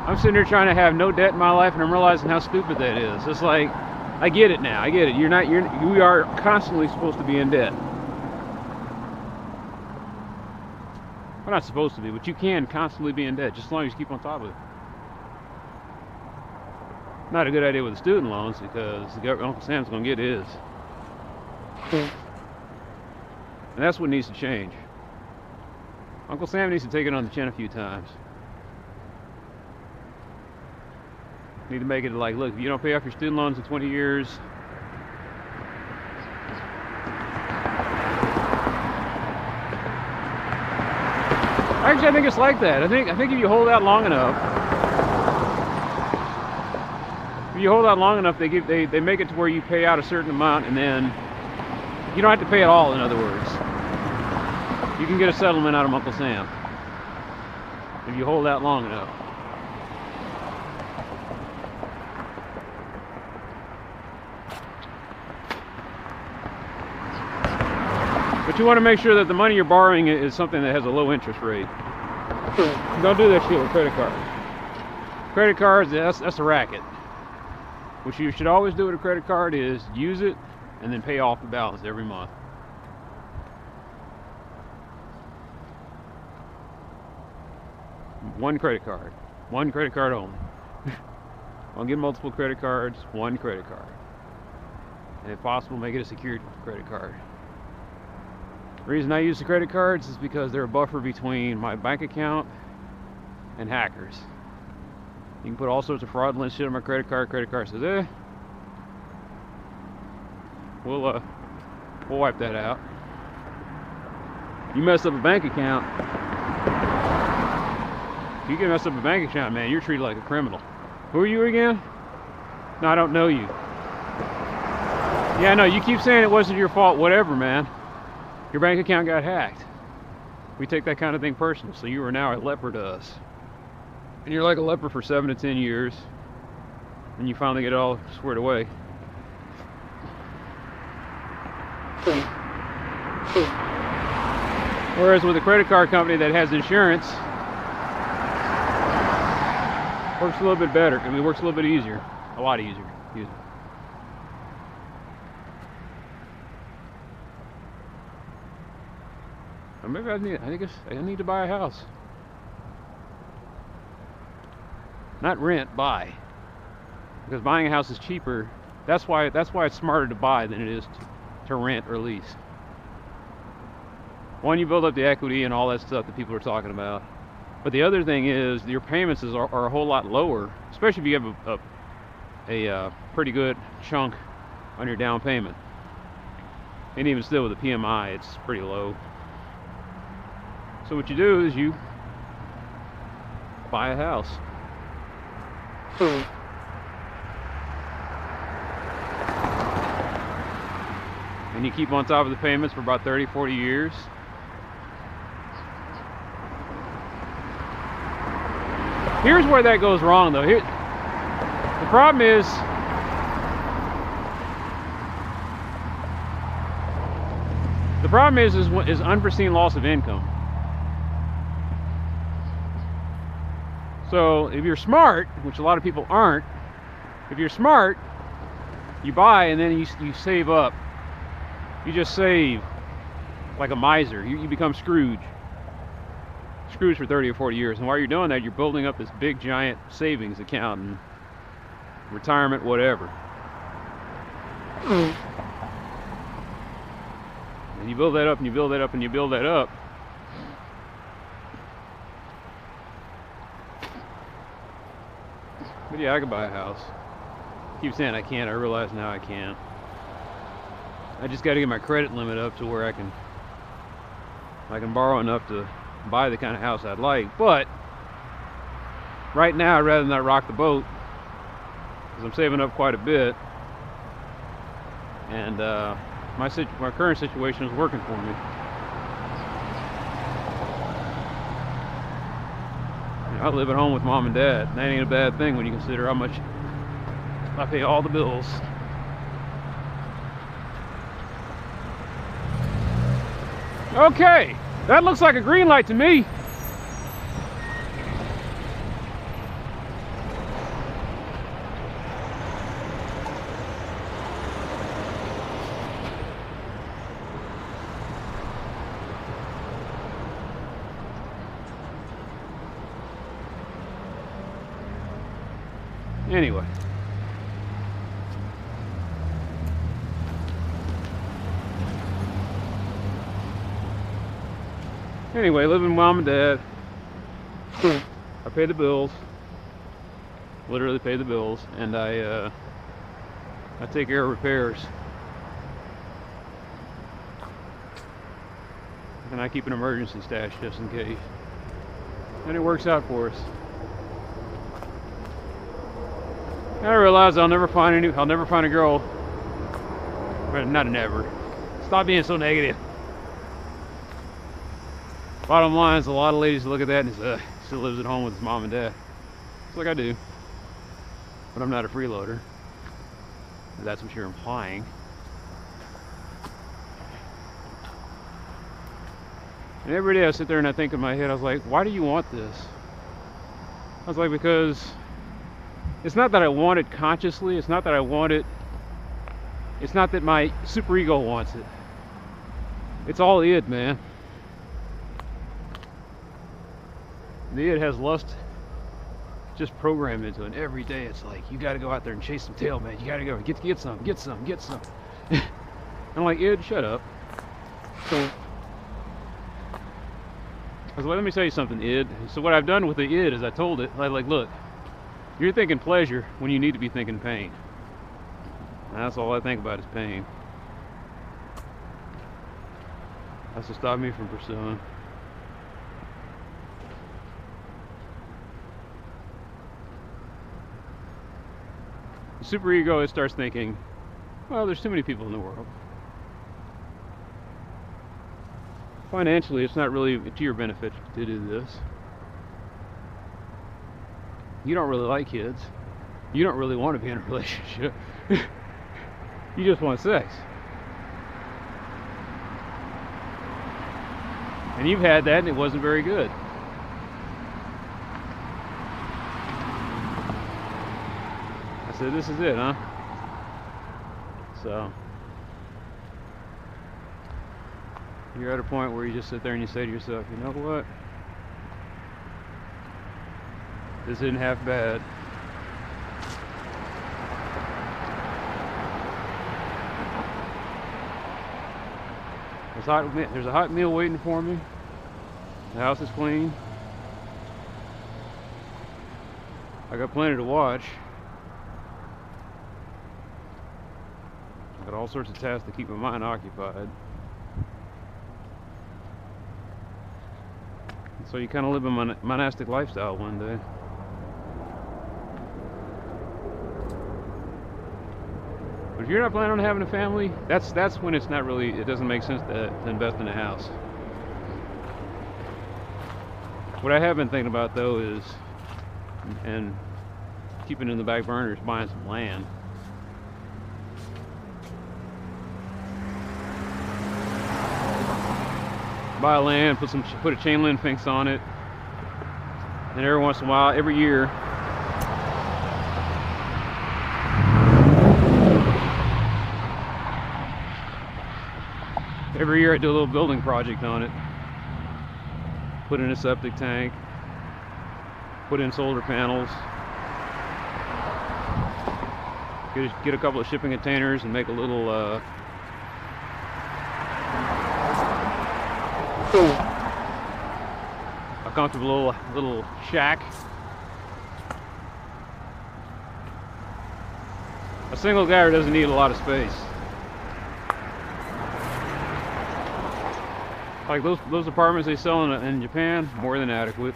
I'm sitting here trying to have no debt in my life, and I'm realizing how stupid that is. It's like, I get it now. I get it. We are constantly supposed to be in debt. We're not supposed to be, but you can constantly be in debt, just as long as you keep on top of it. Not a good idea with the student loans, because Uncle Sam's going to get his. And that's what needs to change. Uncle Sam needs to take it on the chin a few times. Need to make it like, look, if you don't pay off your student loans in 20 years, actually, I think it's like that. I think if you hold out long enough, they make it to where you pay out a certain amount, and then you don't have to pay it all. In other words, you can get a settlement out of Uncle Sam if you hold out long enough. But you want to make sure that the money you're borrowing is something that has a low interest rate. Don't do that shit with credit cards. Credit cards, that's a racket. What you should always do with a credit card is use it and then pay off the balance every month. One credit card. One credit card only. Don't get multiple credit cards, one credit card. And if possible, make it a secured credit card. The reason I use the credit cards is because they're a buffer between my bank account and hackers. You can put all sorts of fraudulent shit on my credit card. Credit card says, we'll wipe that out. You mess up a bank account, you can mess up a bank account, man, you're treated like a criminal. Who are you again? No, I don't know you. Yeah, no, you keep saying it wasn't your fault, whatever, man. Your bank account got hacked. We take that kind of thing personal, so you are now a leper to us. And you're like a leper for 7 to 10 years, and you finally get it all squared away. Whereas with a credit card company that has insurance, works a little bit better. I mean, it works a little bit easier, a lot easier. Excuse me. Or maybe I need to buy a house. Not rent, buy. Because buying a house is cheaper. That's why it's smarter to buy than it is to rent or lease. One, you build up the equity and all that stuff that people are talking about. But the other thing is your payments are a whole lot lower, especially if you have a pretty good chunk on your down payment. And even still with a PMI, it's pretty low. So what you do is you buy a house. And you keep on top of the payments for about 30, 40 years. Here's where that goes wrong, though. The problem is, is unforeseen loss of income. So if you're smart, which a lot of people aren't, if you're smart, you buy and then you save up. You just save like a miser. You become Scrooge. Scrooge for 30 or 40 years. And while you're doing that, you're building up this big giant savings account and retirement, whatever. And you build that up and you build that up and you build that up. But yeah, I could buy a house. I keep saying I can't. I realize now I can't. I just got to get my credit limit up to where I can borrow enough to buy the kind of house I'd like. But right now, I'd rather not rock the boat because I'm saving up quite a bit, and my current situation is working for me. I live at home with mom and dad, and that ain't a bad thing when you consider how much I pay all the bills. Okay, that looks like a green light to me. Anyway. Anyway, living with mom and dad. I pay the bills. Literally pay the bills, and I take care of repairs. And I keep an emergency stash just in case. And it works out for us. I realize I'll never find a girl. Well, not never. Stop being so negative. Bottom line is, a lot of ladies look at that and say, still lives at home with his mom and dad. It's like I do. But I'm not a freeloader. That's what you're implying. And every day I sit there and I think in my head, I was like, why do you want this? I was like, because it's not that I want it consciously. It's not that I want it. It's not that my superego wants it. It's all id, man. The id has lust just programmed into it. And every day it's like, you got to go out there and chase some tail, man. You got to go get some. I'm like, Id, shut up. So I was like, let me tell you something, Id. So what I've done with the Id is I told it, like, look, you're thinking pleasure when you need to be thinking pain. And that's all I think about is pain. That's to stop me from pursuing. The superego, it starts thinking, well, there's too many people in the world. Financially, it's not really to your benefit to do this. You don't really like kids. You don't really want to be in a relationship. You just want sex. And you've had that and it wasn't very good. I said, this is it, huh? So you're at a point where you just sit there and you say to yourself, you know what? This isn't half bad. There's a hot meal waiting for me. The house is clean. I got plenty to watch. I got all sorts of tasks to keep my mind occupied. And so you kind of live a monastic lifestyle one day. But if you're not planning on having a family, that's when it's not really, it doesn't make sense to invest in a house. What I have been thinking about though is, and keeping in the back burner, is buying some land. Buy land, put a chain link fence on it, and every once in a while, every year, I do a little building project on it. Put in a septic tank, put in solar panels, get a couple of shipping containers and make a little a comfortable little shack. A single guy doesn't need a lot of space. Like those apartments they sell in Japan, more than adequate.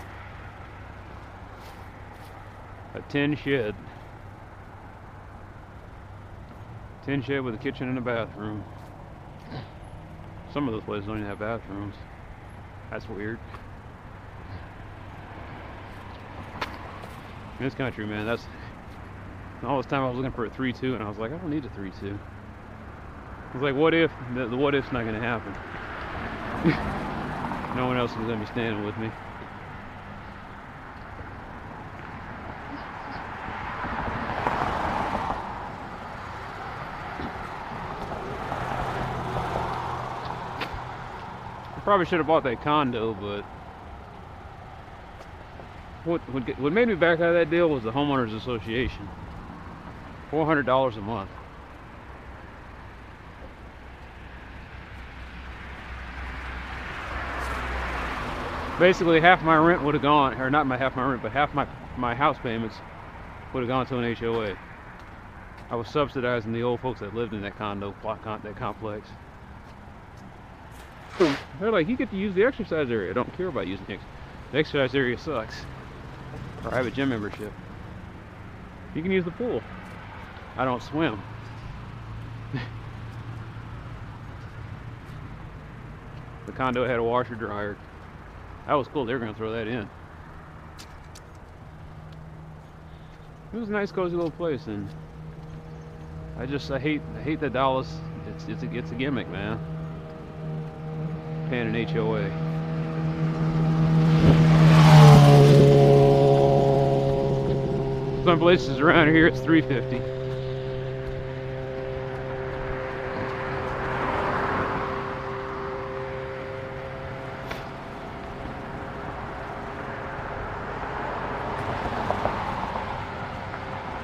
A tin shed. Tin shed with a kitchen and a bathroom. Some of those places don't even have bathrooms. That's weird. In this country, man, that's all this time I was looking for a 3-2 and I was like, I don't need a 3-2. I was like, what if? The what if's not gonna happen. No one else is gonna be standing with me. I probably should have bought that condo, but what made me back out of that deal was the homeowners association. $400 a month. Basically, half my rent would have gone, or not half my rent, but half my house payments would have gone to an HOA. I was subsidizing the old folks that lived in that condo, that complex. They're like, you get to use the exercise area. I don't care about using the exercise area sucks. Or I have a gym membership. You can use the pool. I don't swim. The condo had a washer dryer. That was cool. They were going to throw that in. It was a nice, cozy little place, and I hate that Dallas. It's a gimmick, man. Paying an HOA. Some places around here it's $350.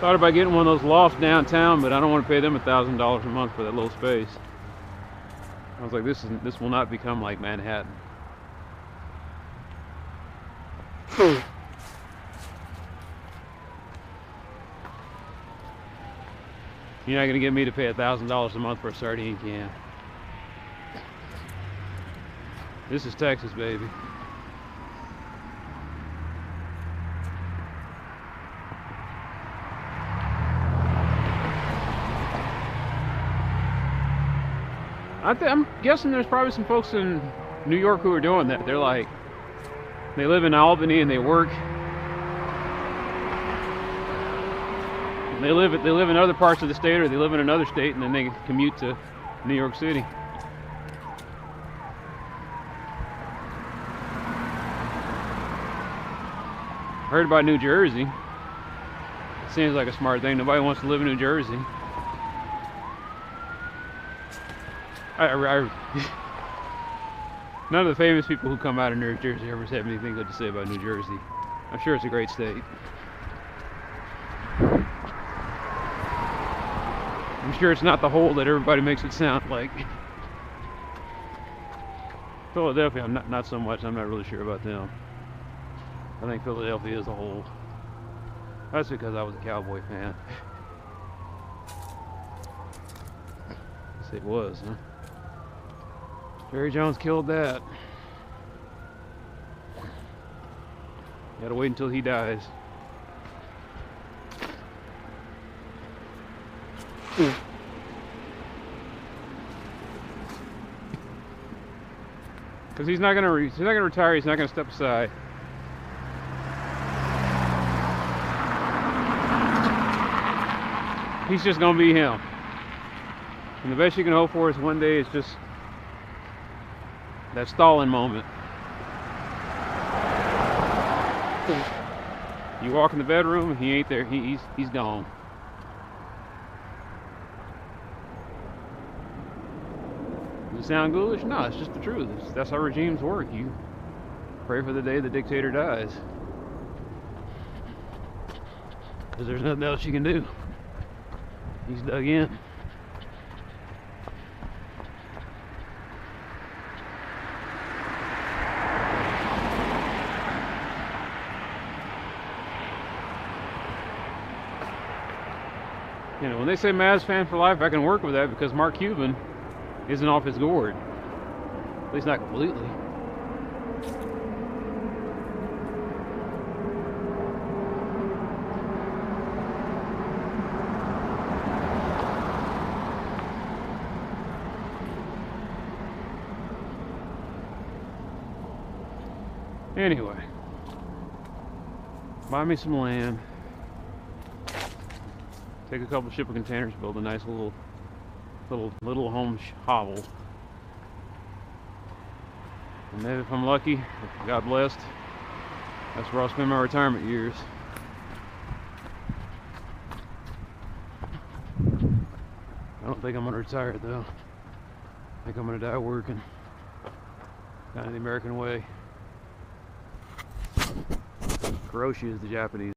Thought about getting one of those lofts downtown, but I don't want to pay them $1,000 a month for that little space. I was like, this will not become like Manhattan. You're not gonna get me to pay $1,000 a month for a sardine can. This is Texas, baby. I'm guessing there's probably some folks in New York who are doing that. They're like, they live in Albany and they work. They live in other parts of the state, or they live in another state, and then they commute to New York City. Heard about New Jersey. It seems like a smart thing. Nobody wants to live in New Jersey. None of the famous people who come out of New Jersey ever have anything good to say about New Jersey. I'm sure it's a great state. I'm sure it's not the hole that everybody makes it sound like. Philadelphia, not so much. I'm not really sure about them. I think Philadelphia is a hole. That's because I was a Cowboy fan. Yes, it was, huh? Jerry Jones killed that. Gotta wait until he dies. Because he's not gonna retire. He's not gonna step aside. He's just gonna be him. And the best you can hope for is one day it's just that Stalin moment. You walk in the bedroom and he ain't there. He's gone. Does it sound ghoulish? No, it's just the truth. That's how regimes work. You pray for the day the dictator dies. Because there's nothing else you can do. He's dug in. You know, when they say Mavs fan for life, I can work with that because Mark Cuban isn't off his gourd. At least not completely. Anyway, buy me some land. Take a couple shipping containers, build a nice little home hovel. And maybe if I'm lucky, if God blessed, that's where I'll spend my retirement years. I don't think I'm gonna retire though. I think I'm gonna die working. Kind of the American way. Karoshi is the Japanese.